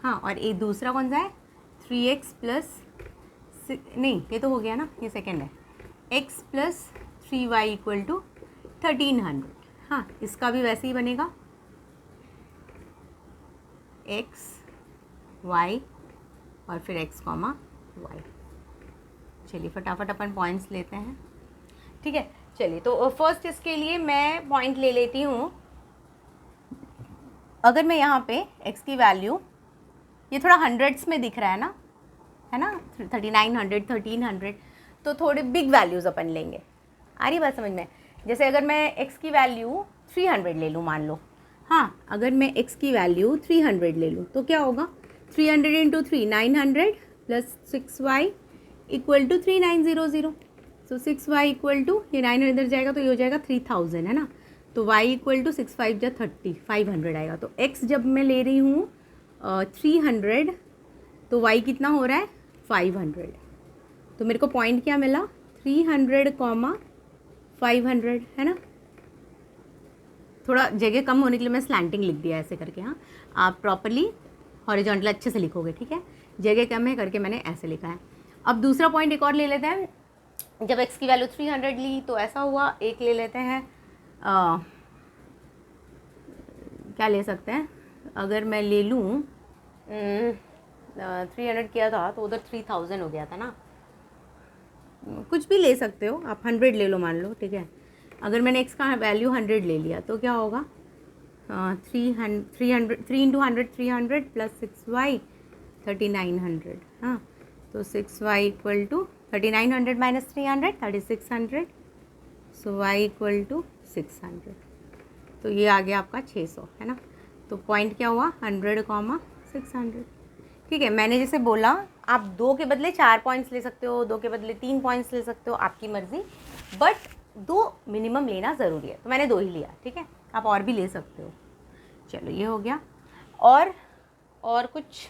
हाँ, और एक दूसरा कौन सा है, 3x + नहीं, ये तो हो गया ना, ये सेकेंड है, x + 3y = 1300। हाँ, इसका भी वैसे ही बनेगा x y और फिर x कॉमा y। चलिए फटाफट अपन पॉइंट्स लेते हैं, ठीक है। चलिए तो फर्स्ट इसके लिए मैं पॉइंट ले लेती हूँ। अगर मैं यहाँ पे x की वैल्यू, ये थोड़ा हंड्रेड्स में दिख रहा है ना 3900 1300, तो थोड़े बिग वैल्यूज़ अपन लेंगे। आ रही बात समझ में? जैसे अगर मैं x की वैल्यू 300 ले लूँ मान लो, हाँ अगर मैं x की वैल्यू 300 ले लूँ तो क्या होगा, 300 into 3 900 plus 6y equal to 3900। So 6y equal to, ये 9 इधर जाएगा तो ये हो जाएगा 3000 है ना, तो y इक्वल टू 6 5 जा 30, 500 आएगा। तो x जब मैं ले रही हूँ 300 तो y कितना हो रहा है 500। तो मेरे को पॉइंट क्या मिला 300 कॉमा 500 है ना। थोड़ा जगह कम होने के लिए मैं स्लैंटिंग लिख दिया ऐसे करके। हाँ, आप प्रॉपरली हॉरिजॉन्टल अच्छे से लिखोगे, ठीक है। जगह कम है करके मैंने ऐसे लिखा है। अब दूसरा पॉइंट एक और ले लेते हैं। जब x की वैल्यू 300 ली तो ऐसा हुआ। एक ले लेते हैं, क्या ले सकते हैं, अगर मैं ले लूँ 300 किया था तो उधर 3000 हो गया था ना। कुछ भी ले सकते हो आप, 100 ले लो मान लो, ठीक है। अगर मैंने x का वैल्यू 100 ले लिया तो क्या होगा, 3 इंटू 100 300 प्लस 6y 3900। हाँ, तो 6y equal to 3900 minus 300 3600। So y equal to 600। तो ये आ गया आपका 600 है ना। तो पॉइंट क्या हुआ 100 कॉमा 600, ठीक है। मैंने जैसे बोला आप 2 के बदले 4 पॉइंट्स ले सकते हो, 2 के बदले 3 पॉइंट्स ले सकते हो, आपकी मर्ज़ी, बट 2 मिनिमम लेना ज़रूरी है। तो मैंने 2 ही लिया, ठीक है। आप और भी ले सकते हो। चलो ये हो गया। और कुछ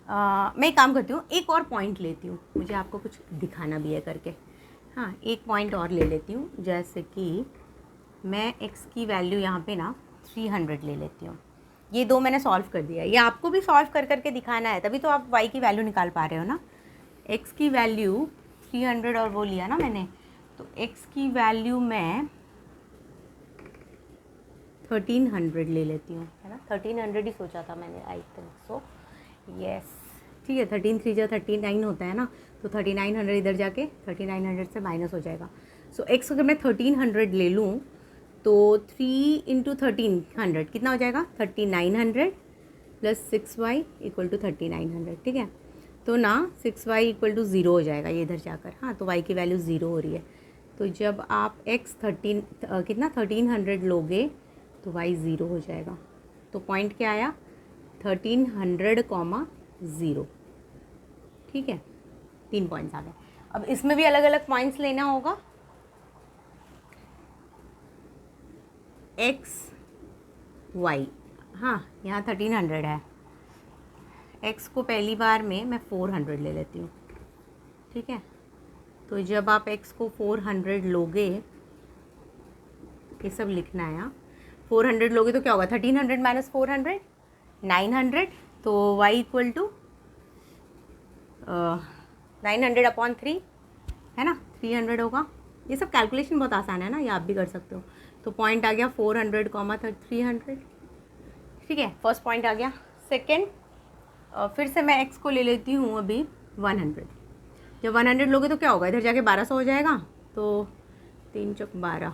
मैं एक काम करती हूँ, एक और पॉइंट लेती हूँ, मुझे आपको कुछ दिखाना भी है करके। हाँ, एक पॉइंट और ले लेती हूँ, जैसे कि मैं x की वैल्यू यहाँ पे ना 300 ले लेती हूँ। ये 2 मैंने सॉल्व कर दिया। ये आपको भी सॉल्व कर करके दिखाना है, तभी तो आप y की वैल्यू निकाल पा रहे हो ना। x की वैल्यू 300 और वो लिया ना मैंने, तो x की वैल्यू मैं 1300 ले लेती हूँ, है ना। 1300 ही सोचा था मैंने, आई थिंक सो, यस, ठीक है। 13 3 जा 39 होता है ना, तो 3900 इधर जाके 3900 से माइनस हो जाएगा। सो x अगर मैं 1300 ले लूँ तो 3 इंटू 1300 कितना हो जाएगा 3900 प्लस 6y इक्वल टू 3900, ठीक है। तो ना 6y इक्वल टू 0 हो जाएगा ये इधर जाकर। हाँ, तो y की वैल्यू 0 हो रही है। तो जब आप x 1300 लोगे तो y 0 हो जाएगा। तो पॉइंट क्या आया 1300 कॉमा 0, ठीक है। 3 पॉइंट्स आ गए। अब इसमें भी अलग अलग पॉइंट्स लेना होगा। x y, हाँ यहाँ 1300 है, x को पहली बार में मैं 400 ले लेती हूँ, ठीक है। तो जब आप x को 400 लोगे, ये सब लिखना है यहाँ, 400 लोगे तो क्या होगा 1300 माइनस 400 900, तो y इक्वल टू 900/3 है ना, 300 होगा। ये सब कैलकुलेशन बहुत आसान है ना, ये आप भी कर सकते हो। तो पॉइंट आ गया 400 कॉमा 300, ठीक है। फर्स्ट पॉइंट आ गया। सेकेंड, फिर से मैं x को ले लेती हूँ अभी 100। जब 100 लोगे तो क्या होगा, इधर जाके 1200 हो जाएगा, तो 3 चौक 12,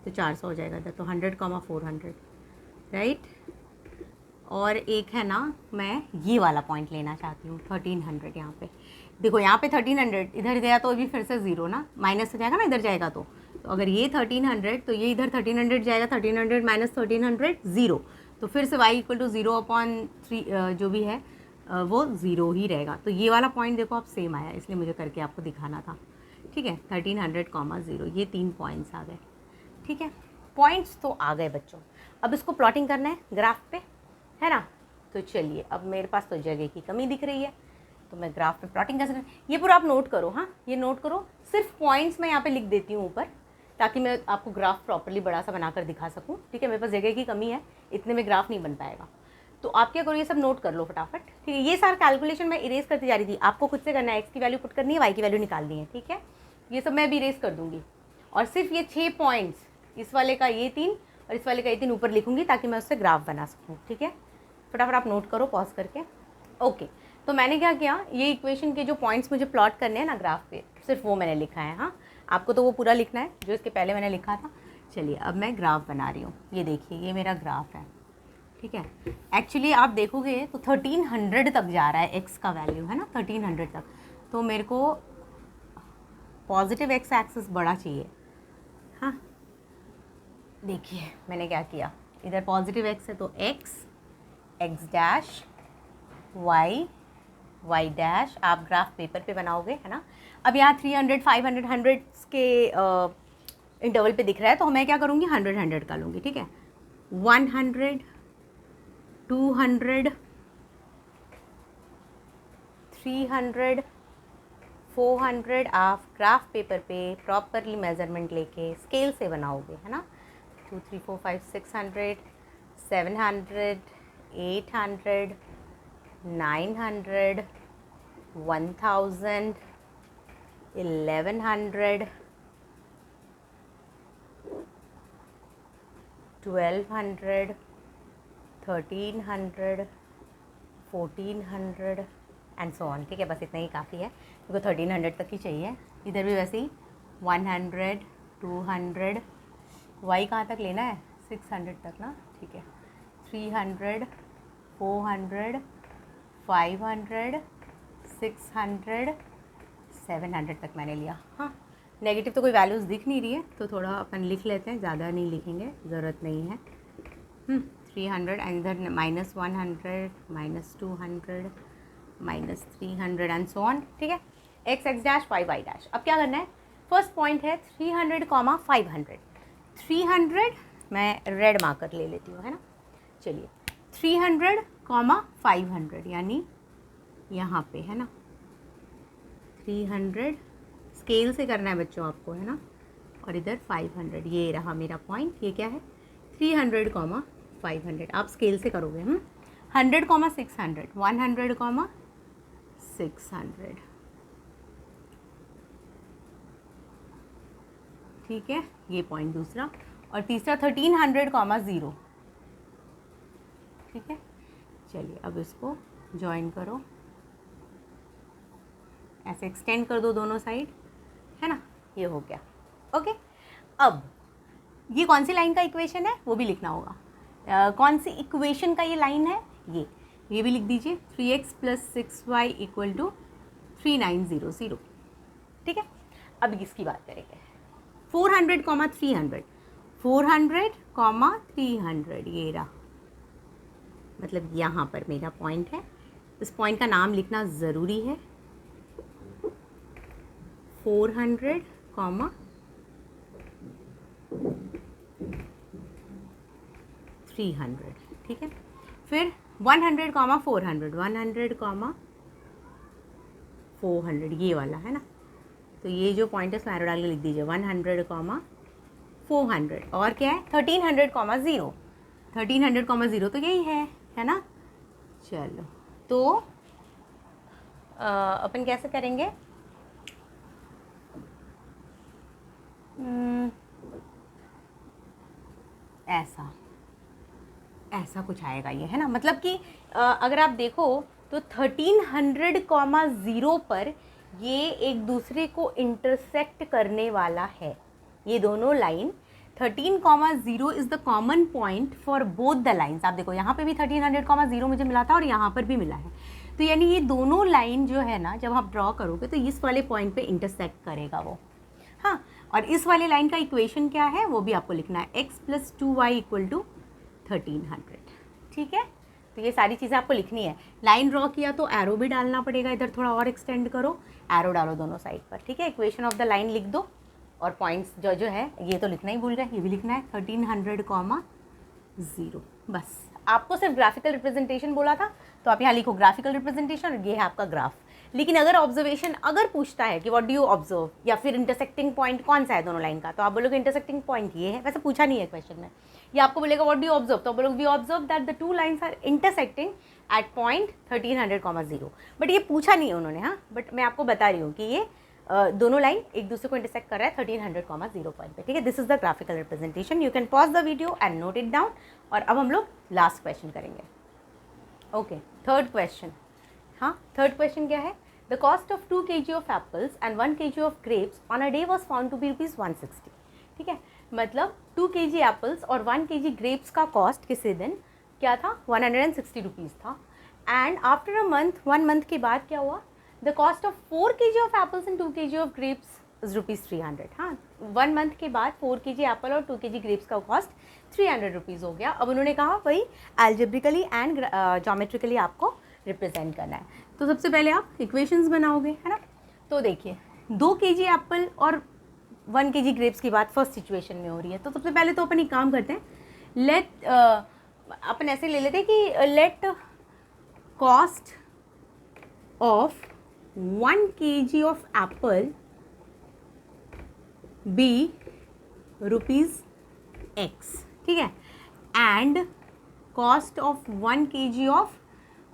तो 400 हो जाएगा इधर। तो 100 कॉमा 400, राइट। और एक है ना, मैं ये वाला पॉइंट लेना चाहती हूँ 1300। यहाँ पे देखो, यहाँ पे 1300 इधर गया तो अभी फिर से 0 ना, माइनस हो जाएगा ना इधर जाएगा तो अगर ये 1300 तो ये इधर 1300 जाएगा, 1300 माइनस 1300 0, तो फिर से y इक्वल टू 0/3 जो भी है वो 0 ही रहेगा। तो ये वाला पॉइंट देखो आप सेम आया, इसलिए मुझे करके आपको दिखाना था, ठीक है। 1300 कॉमा 0, ये 3 पॉइंट्स आ गए, ठीक है। पॉइंट्स तो आ गए बच्चों। अब इसको प्लॉटिंग करना है ग्राफ पे, है ना। तो चलिए, अब मेरे पास तो जगह की कमी दिख रही है, तो मैं ग्राफ पे प्लॉटिंग कैसे करूँ, ये पूरा आप नोट करो। हाँ, ये नोट करो, सिर्फ पॉइंट्स मैं यहाँ पे लिख देती हूँ ऊपर, ताकि मैं आपको ग्राफ प्रॉपर्ली बड़ा सा बनाकर दिखा सकूँ, ठीक है। मेरे पास जगह की कमी है, इतने में ग्राफ नहीं बन पाएगा। तो आप क्या करो, ये सब नोट कर लो फटाफट, ठीक है। ये सारा कैलकुलेशन मैं इरेज करती जा रही थी, आपको खुद से करना है। एक्स की वैल्यू पुट करनी है, वाई की वैल्यू निकालनी है, ठीक है। ये सब मैं भी इरेज कर दूँगी। और सिर्फ ये 6 पॉइंट्स, इस वाले का ये 3 और इस वाले का ये 3 ऊपर लिखूंगी ताकि मैं उससे ग्राफ बना सकूँ, ठीक है। फटाफट आप नोट करो पॉज करके। ओके, तो मैंने क्या किया, ये इक्वेशन के जो पॉइंट्स मुझे प्लॉट करने हैं ना ग्राफ पे, सिर्फ वो मैंने लिखा है। हाँ, आपको तो वो पूरा लिखना है जो इसके पहले मैंने लिखा था। चलिए अब मैं ग्राफ बना रही हूँ। ये देखिए, ये मेरा ग्राफ है, ठीक है। एक्चुअली आप देखोगे तो 1300 तक जा रहा है एक्स का वैल्यू, है ना, 1300 तक। तो मेरे को पॉजिटिव एक्स एक्सिस बड़ा चाहिए। हाँ, देखिए मैंने क्या किया, इधर पॉजिटिव एक्स है तो x, x dash, y, y dash. आप ग्राफ पेपर पे बनाओगे, है ना। अब यहाँ 300, 500, 100 के इंटरवल पे दिख रहा है, तो मैं क्या करूँगी, 100, 100 का लूँगी, ठीक है। 100, 200, 300, 400 आप ग्राफ पेपर पे प्रॉपरली मेजरमेंट लेके स्केल से बनाओगे, है ना। 2, 3, 4, 5, 600, 700, 800, 900, 1000, 1100, 1200, 1300, 1400 एंड सो ऑन, ठीक है। बस इतना ही काफ़ी है, क्योंकि 1300 तक ही चाहिए। इधर भी वैसे ही 100, 200, वाई कहाँ तक लेना है, 600 तक ना, ठीक है। 300, 400, 500, 600, 700 तक मैंने लिया। हाँ, नेगेटिव तो कोई वैल्यूज़ दिख नहीं रही है, तो थोड़ा अपन लिख लेते हैं, ज़्यादा नहीं लिखेंगे, ज़रूरत नहीं है। 300 एंड इधर -100, -200, -300 एंड सो ऑन, ठीक है। X x dash, y y dash. अब क्या करना है, फर्स्ट पॉइंट है 300, 500। 300 मैं रेड मार्कर ले लेती हूँ, है ना। चलिए 300, 500 यानी यहाँ पे, है ना। 300 स्केल से करना है बच्चों आपको, है ना। और इधर 500, ये रहा मेरा पॉइंट। ये क्या है, 300, 500 आप स्केल से करोगे। 100, 600, 100, 600, ठीक है। ये पॉइंट दूसरा। और तीसरा 1300, 0, ठीक है। चलिए अब इसको ज्वाइन करो, ऐसे एक्सटेंड कर दो दोनों साइड, है ना। ये हो गया, ओके। अब ये कौन सी लाइन का इक्वेशन है वो भी लिखना होगा। कौन सी इक्वेशन का ये लाइन है, ये भी लिख दीजिए। 3x + 6y = 3900, ठीक है। अब इसकी बात करेंगे। 400, 300, 400, 300 ये रहा, मतलब यहाँ पर मेरा पॉइंट है। इस पॉइंट का नाम लिखना ज़रूरी है। 400, 300, ठीक है। फिर 100, 400, 100, 400 ये वाला, है ना। तो ये जो पॉइंट है उसमें एरो डाल के लिख दीजिए। 100, 400 और क्या है 1300, 0, 1300, 0 तो यही है ना। चलो तो अपन कैसे करेंगे, ऐसा कुछ आएगा ये, है ना। मतलब कि अगर आप देखो तो 1300, 0 पर ये एक दूसरे को इंटरसेक्ट करने वाला है। ये दोनों line 13, 0 is the common point for both the lines. आप देखो यहाँ पे भी 1300, 0 मुझे मिला था और यहाँ पर भी मिला है। तो यानी ये दोनों लाइन जो है ना, जब आप ड्रॉ करोगे तो इस वाले पॉइंट पे इंटरसेक्ट करेगा वो। हाँ, और इस वाले लाइन का इक्वेशन क्या है वो भी आपको लिखना है। x + 2y = 1300, ठीक है। तो ये सारी चीज़ें आपको लिखनी है। लाइन ड्रॉ किया तो एरो भी डालना पड़ेगा, इधर थोड़ा और एक्सटेंड करो, एरो डालो दोनों साइड पर, ठीक है। इक्वेशन ऑफ द लाइन लिख दो और पॉइंट्स जो है ये तो लिखना ही भूल गए, ये भी लिखना है। 1300, 0। बस आपको सिर्फ ग्राफिकल रिप्रेजेंटेशन बोला था तो आप यहाँ लिखो ग्राफिकल रिप्रेजेंटेशन और ये है आपका ग्राफ। लेकिन अगर ऑब्जर्वेशन अगर पूछता है कि व्हाट डू यू ऑब्जर्व या फिर इंटरसेक्टिंग पॉइंट कौन सा है दोनों लाइन का, तो आप बोलोगे इंटरसेक्टिंग पॉइंट ये है। वैसे पूछा नहीं है क्वेश्चन में, या आपको बोलेगा व्हाट डू यू ऑब्जर्व, तो आप बोलोगे we observe that the two lines are intersecting at point 1300, 0। But ये पूछा नहीं है उन्होंने, हाँ। बट मैं आपको बता रही हूँ कि ये दोनों लाइन एक दूसरे को इंटरसेक्ट कर रहा है 1300, 0 पॉइंट पे, ठीक है। This is the graphical representation, you can pause the video and note it down. और अब हम लोग लास्ट क्वेश्चन करेंगे। Okay, third question. हाँ, थर्ड क्वेश्चन क्या है? The cost of 2 kg of apples and 1 kg of grapes on a day was found to be ₹160, ठीक है। मतलब 2 kg एप्पल्स और 1 kg ग्रेप्स का कॉस्ट किसी दिन क्या था? 160 रुपीज़ था। And after a month, 1 month के बाद क्या हुआ? The cost of 4 kg of apples and 2 kg of grapes is ₹300। हाँ, 1 मंथ के बाद 4 kg एप्पल और 2 kg ग्रेप्स का कॉस्ट 300 रुपीज़ हो गया। अब उन्होंने कहा वही एल्जेब्रिकली एंड ज्योमेट्रिकली आपको रिप्रेजेंट करना है। तो सबसे पहले आप इक्वेशंस बनाओगे, है ना। तो देखिए 2 kg एप्पल और 1 kg ग्रेप्स की बात फर्स्ट सिचुएशन में हो रही है। तो सबसे पहले तो अपन एक काम करते हैं, लेट अपन ऐसे ले लेते हैं कि let cost of 1 kg of apple be ₹X, ठीक है, and cost of 1 kg of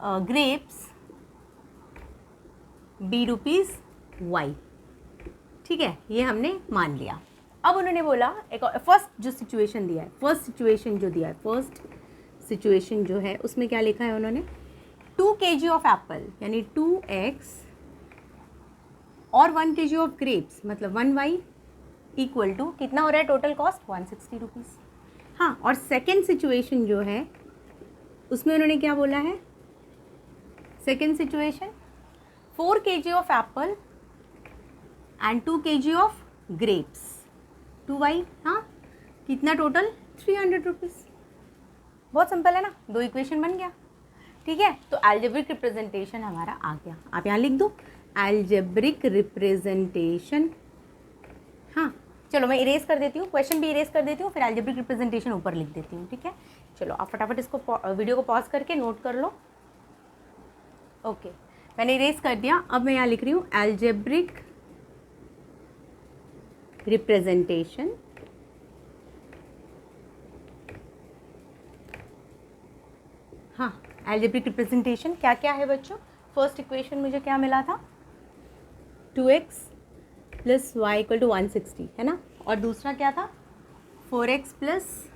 grapes be ₹Y, ठीक है। ये हमने मान लिया। अब उन्होंने बोला एक फर्स्ट जो सिचुएशन दिया है, फर्स्ट सिचुएशन जो दिया है, फर्स्ट सिचुएशन जो है उसमें क्या लिखा है उन्होंने? 2 kg ऑफ एप्पल यानी 2X और 1 kg ऑफ ग्रेप्स मतलब 1Y इक्वल टू कितना हो रहा है टोटल कॉस्ट? 160 रुपीज़। हाँ, और सेकेंड सिचुएशन जो है उसमें उन्होंने क्या बोला है? Second situation 4 kg of Apple and 2 kg of grapes 2Y, हाँ, कितना टोटल? 300 रुपीज़। बहुत सिंपल है ना, 2 इक्वेशन बन गया, ठीक है। तो एल्जेब्रिक रिप्रेजेंटेशन हमारा आ गया। आप यहाँ लिख दो एल्जेब्रिक रिप्रेजेंटेशन। हाँ, चलो मैं इरेज कर देती हूँ, क्वेश्चन भी इरेज कर देती हूँ, फिर एल्जेब्रिक रिप्रेजेंटेशन ऊपर लिख देती हूँ, ठीक है। चलो आप फटाफट इसको वीडियो को पॉज करके नोट कर लो। ओके, मैंने इरेज कर दिया। अब मैं यहाँ लिख रही हूँ एल्जेब्रिक रिप्रेजेंटेशन हाँ, एल्जेब्रिक रिप्रेजेंटेशन क्या क्या है बच्चों? फर्स्ट इक्वेशन मुझे क्या मिला था? 2x + y = 160, है ना। और दूसरा क्या था? 4x +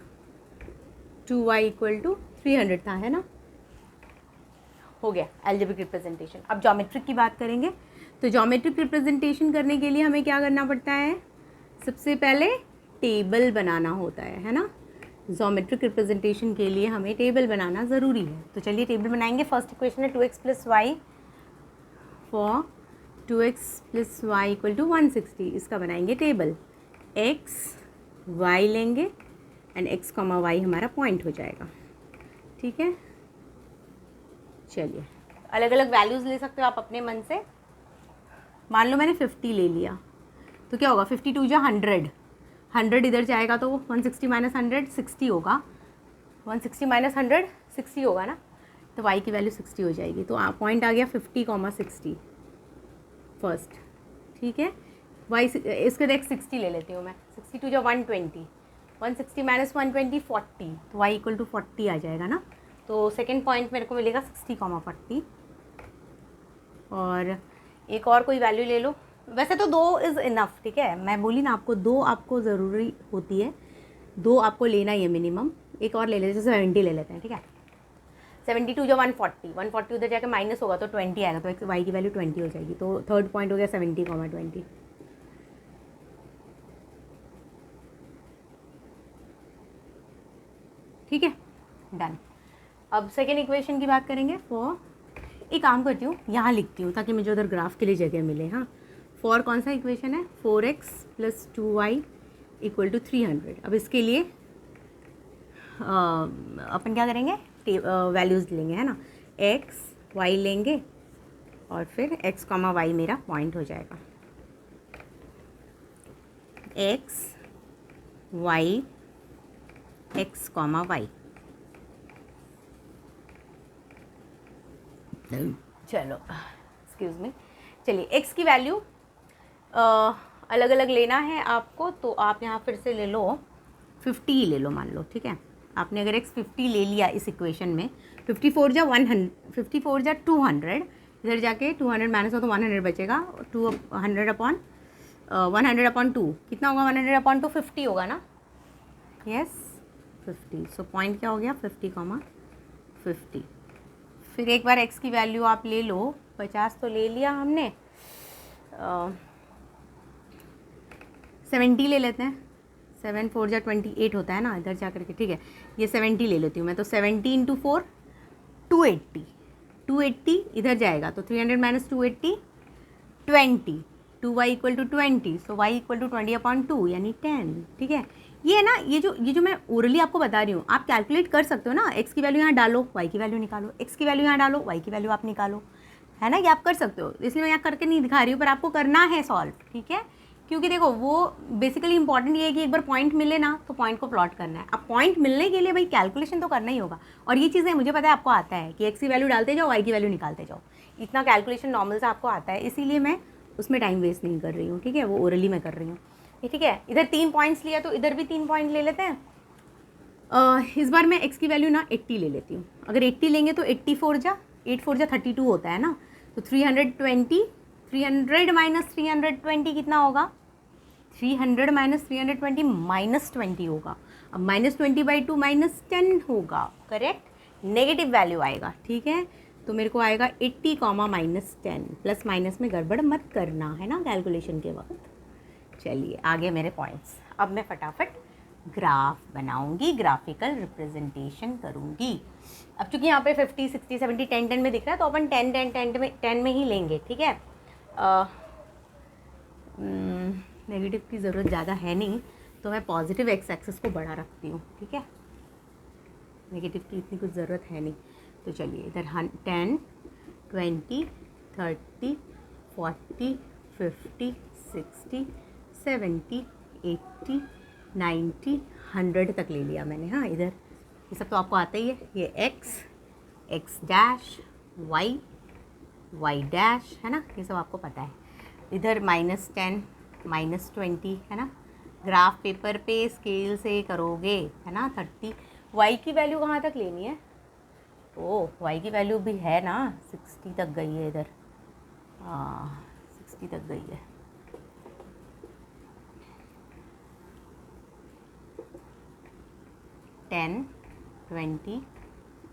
2y = 300 था, है ना। हो गया एल्जेब्रिक रिप्रेजेंटेशन। अब ज्योमेट्रिक की बात करेंगे। तो ज्योमेट्रिक रिप्रेजेंटेशन करने के लिए हमें क्या करना पड़ता है? सबसे पहले टेबल बनाना होता है ना। ज्योमेट्रिक रिप्रेजेंटेशन के लिए हमें टेबल बनाना ज़रूरी है। तो चलिए टेबल बनाएंगे। फर्स्ट इक्वेशन है 2x + y for 2x + y = 160। इसका बनाएंगे टेबल। x y लेंगे एंड x, y हमारा पॉइंट हो जाएगा, ठीक है। चलिए अलग अलग वैल्यूज़ ले सकते हो आप अपने मन से। मान लो मैंने 50 ले लिया तो क्या होगा? 52 × 100, 100 इधर जाएगा तो 160 - 100 60 होगा। 160 - 100 60 होगा ना। तो y की वैल्यू 60 हो जाएगी। तो पॉइंट आ गया 50, 60 फर्स्ट, ठीक है। y इसके देख 60 ले लेती हूँ मैं। 62 × 120, 160 - 120 40, तो y = 40 आ जाएगा ना। तो सेकेंड पॉइंट मेरे को मिलेगा 60, 40। और एक और कोई वैल्यू ले लो। वैसे तो 2 इज़ इनफ, ठीक है। मैं बोली ना आपको 2 आपको ज़रूरी होती है, 2 आपको लेना ही है मिनिमम। एक और ले लेते हैं, 70 ले लेते हैं, ठीक है। 72 × 140, 140 उधर जाकर माइनस होगा तो 20 आएगा, तो y की वैल्यू 20 हो जाएगी। तो थर्ड पॉइंट हो गया 70, 20, ठीक है, डन। अब सेकेंड इक्वेशन की बात करेंगे। फॉर, एक काम करती हूँ यहाँ लिखती हूँ ताकि मुझे उधर ग्राफ के लिए जगह मिले। हाँ, फॉर कौन सा इक्वेशन है? 4x + 2y = 300। अब इसके लिए अपन क्या करेंगे? वैल्यूज़ लेंगे, है ना। x y लेंगे और फिर x, y मेरा पॉइंट हो जाएगा। x y x, y। चलो एक्सक्यूज़ मी। चलिए x की वैल्यू अलग अलग लेना है आपको, तो आप यहाँ फिर से ले लो 50 ले लो, मान लो, ठीक है। आपने अगर x 50 ले लिया इस इक्वेशन में, 54 × 200 इधर जाके 200 माइनस हो तो 100 बचेगा, 200 अपॉन 100 अपॉन 2 कितना होगा, 100 अपॉन 2 50 होगा ना, यस 50। सो पॉइंट क्या हो गया 50,50। फिर एक बार x की वैल्यू आप ले लो, 50 तो ले लिया हमने, 70 ले लेते हैं, 7 4 जा 28 होता है ना इधर जा करके, ठीक है ये 70 ले लेती हूँ मैं, तो 70 इंटू 4 280, 280 इधर जाएगा तो 300 minus 280 20, 2y equal to 20, so y equal to 20 upon 2 यानी 10, ठीक है। ये है ना, ये जो मैं ओरली आपको बता रही हूँ, आप कैलकुलेट कर सकते हो ना, x की वैल्यू यहाँ डालो, y की वैल्यू निकालो, x की वैल्यू यहाँ डालो, y की वैल्यू आप निकालो, है ना, ये आप कर सकते हो, इसलिए मैं यहाँ करके नहीं दिखा रही हूँ, पर आपको करना है सॉल्व, ठीक है। क्योंकि देखो वो बेसिकली इंपॉर्टेंट ये है कि एक बार पॉइंट मिले ना तो पॉइंट को प्लॉट करना है। अब पॉइंट मिलने के लिए भाई कैलकुलेशन तो करना ही होगा, और ये चीज़ें मुझे पता है आपको आता है कि x की वैल्यू डालते जाओ, y की वैल्यू निकालते जाओ, इतना कैलकुलेशन नॉर्मल से आपको आता है, इसीलिए मैं उसमें टाइम वेस्ट नहीं कर रही हूँ, ठीक है, वो ओरली मैं कर रही हूँ, ठीक है। इधर 3 पॉइंट्स लिया तो इधर भी 3 पॉइंट ले लेते हैं। इस बार मैं x की वैल्यू ना 80 ले लेती हूँ, अगर 80 लेंगे तो 8 4 जा 32 होता है ना, तो 320, 300 माइनस 320 कितना होगा, 300 माइनस 320 माइनस 20 होगा, अब माइनस 20/2 माइनस 10 होगा, करेक्ट, नेगेटिव वैल्यू आएगा, ठीक है। तो मेरे को आएगा 80 माइनस 10, प्लस माइनस में गड़बड़ मत करना है ना कैलकुलेशन के वक्त। चलिए आगे मेरे पॉइंट्स, अब मैं फटाफट ग्राफ बनाऊंगी, ग्राफिकल रिप्रेजेंटेशन करूंगी। अब चूंकि यहाँ पे 50 60 70 10 10 में दिख रहा है तो अपन 10 10 10 में ही लेंगे, ठीक है। नेगेटिव की ज़रूरत ज़्यादा है नहीं, तो मैं पॉजिटिव एक्स एक्सेस को बड़ा रखती हूँ, ठीक है, नेगेटिव की इतनी कुछ ज़रूरत है नहीं। तो चलिए इधर 10 20 30 40 50 60 70 80 90 100 तक ले लिया मैंने, हाँ इधर ये सब तो आपको आता ही है, ये x डैश y डैश है ना, ये सब आपको पता है। इधर -10 -20 है ना, ग्राफ पेपर पे स्केल से करोगे है ना 30। y की वैल्यू कहाँ तक लेनी है, ओ y की वैल्यू भी है ना 60 तक गई है इधर, 60 तक गई है। टेन 20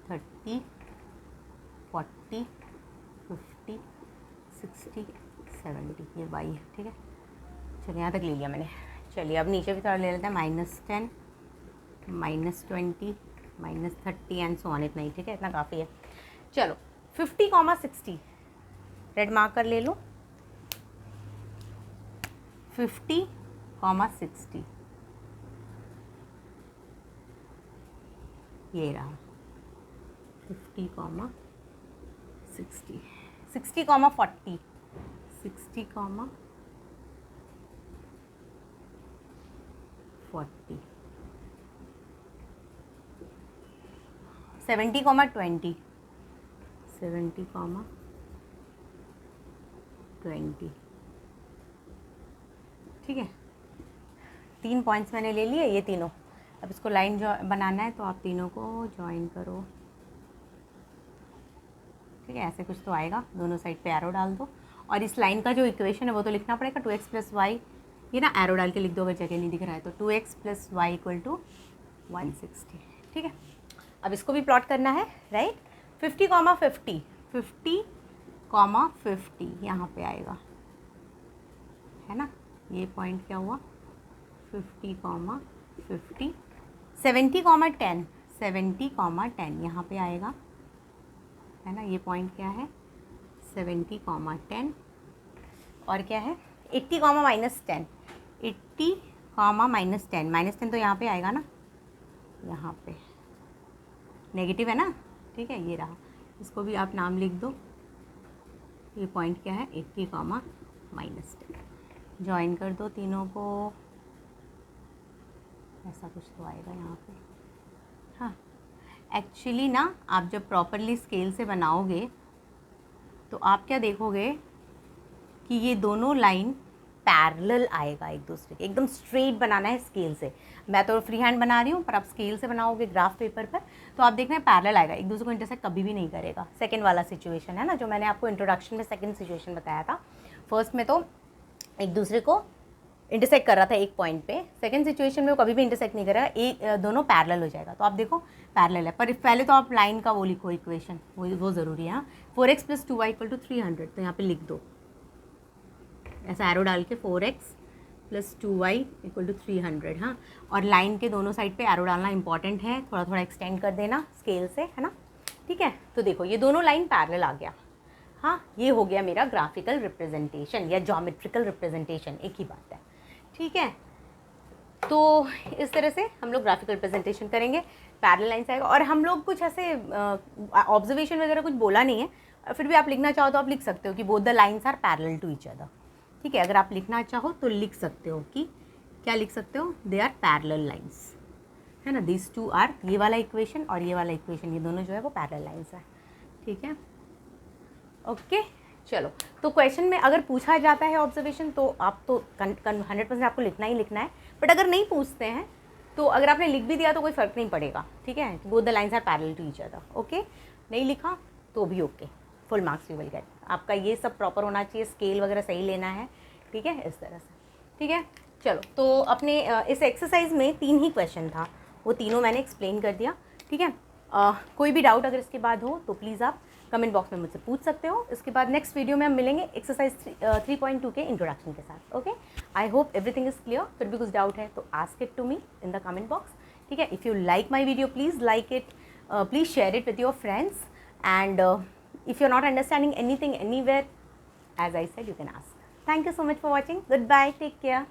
30 40 50 60 70 ये y है, ठीक है। चलिए यहाँ तक ले लिया मैंने। चलिए अब नीचे भी थोड़ा ले लेते हैं, -10 -20 -30 एंड सो ऑन, इतना ही, ठीक है, इतना काफ़ी है। चलो 50 60 रेड मार्कर ले लो, 50 60 ये रहा 50 60 60 40 60 40 70 20 70 20, ठीक है। 3 पॉइंट्स मैंने ले लिए ये तीनों, अब इसको लाइन जो बनाना है तो आप तीनों को ज्वाइन करो, ठीक है, ऐसे कुछ तो आएगा, दोनों साइड पे एरो डाल दो, और इस लाइन का जो इक्वेशन है वो तो लिखना पड़ेगा 2x + y, ये ना एरो डाल के लिख दो अगर जगह नहीं दिख रहा है तो, 2x + y = 160, ठीक है। अब इसको भी प्लॉट करना है, राइट। 50 50 50 50 यहाँ पे आएगा, है ना, ये पॉइंट क्या हुआ 50 50 70 10 70 10 यहाँ पे आएगा, है ना, ये पॉइंट क्या है 70 10, और क्या है 80 -10 80 -10 -10 तो यहाँ पे आएगा ना, यहाँ पे नेगेटिव है ना, ठीक है, ये रहा, इसको भी आप नाम लिख दो, ये पॉइंट क्या है 80 -10, ज्वाइन कर दो तीनों को, ऐसा कुछ तो आएगा यहाँ पे। हाँ एक्चुअली ना आप जब प्रॉपरली स्केल से बनाओगे तो आप क्या देखोगे कि ये दोनों लाइन पैरेलल आएगा एक दूसरे के, एकदम स्ट्रेट बनाना है स्केल से। मैं तो फ्री हैंड बना रही हूँ, पर आप स्केल से बनाओगे ग्राफ पेपर पर तो आप देखना है पैरेलल आएगा, एक दूसरे को इंटरसेक्ट कभी भी नहीं करेगा। सेकंड वाला सिचुएशन है ना, जो मैंने आपको इंट्रोडक्शन में सेकंड सिचुएशन बताया था। फर्स्ट में तो एक दूसरे को इंटरसेक्ट कर रहा था एक पॉइंट पे, सेकंड सिचुएशन में वो कभी भी इंटरसेक्ट नहीं करेगा, एक दोनों पैरेलल हो जाएगा। तो आप देखो पैरेलल है, पर पहले तो आप लाइन का वो लिखो इक्वेशन, वो ज़रूरी है। 4x + 2y = 300, तो यहाँ पे लिख दो ऐसा एरो डाल के 4x + 2y = 300। हाँ, और लाइन के दोनों साइड पे एरो डालना इंपॉर्टेंट है, थोड़ा थोड़ा एक्सटेंड कर देना स्केल से, है ना। ठीक है, तो देखो ये दोनों लाइन पैरेलल आ गया। हाँ, ये हो गया मेरा ग्राफिकल रिप्रेजेंटेशन या ज्योमेट्रिकल रिप्रेजेंटेशन, एक ही बात है। ठीक है, तो इस तरह से हम लोग ग्राफिकल रिप्रेजेंटेशन करेंगे, पैरेलल लाइन्स आएगा। और हम लोग कुछ ऐसे ऑब्जर्वेशन वगैरह कुछ बोला नहीं है, फिर भी आप लिखना चाहो तो आप लिख सकते हो कि both the lines are parallel to each other. ठीक है, अगर आप लिखना चाहो तो लिख सकते हो कि क्या लिख सकते हो, दे आर पैरेलल लाइन्स, है ना। दिस टू आर, ये वाला इक्वेशन और ये वाला इक्वेशन, ये दोनों जो है वो पैरेलल लाइन्स है। ठीक है, ओके चलो। तो क्वेश्चन में अगर पूछा जाता है ऑब्जर्वेशन तो आप तो 100% आपको लिखना ही लिखना है, बट अगर नहीं पूछते हैं तो अगर आपने लिख भी दिया तो कोई फ़र्क नहीं पड़ेगा। ठीक है, both the lines are parallel to each other. Okay, नहीं लिखा तो भी okay, full marks you will get. आपका ये सब प्रॉपर होना चाहिए, स्केल वगैरह सही लेना है। ठीक है, इस तरह से। ठीक है, चलो। तो अपने इस एक्सरसाइज में 3 ही क्वेश्चन था, वो तीनों मैंने एक्सप्लेन कर दिया। ठीक है, कोई भी डाउट अगर इसके बाद हो तो प्लीज़ आप कमेंट बॉक्स में मुझसे पूछ सकते हो। इसके बाद नेक्स्ट वीडियो में हम मिलेंगे एक्सरसाइज 3.2 के इंट्रोडक्शन के साथ। Okay, I hope everything is clear. फिर भी कुछ डाउट है तो ask it to me in the comment box. ठीक है, if you like my video please like it, please share it with your friends, and if you're not understanding anything anywhere, as I said, you can ask. Thank you so much for watching. Goodbye, take care.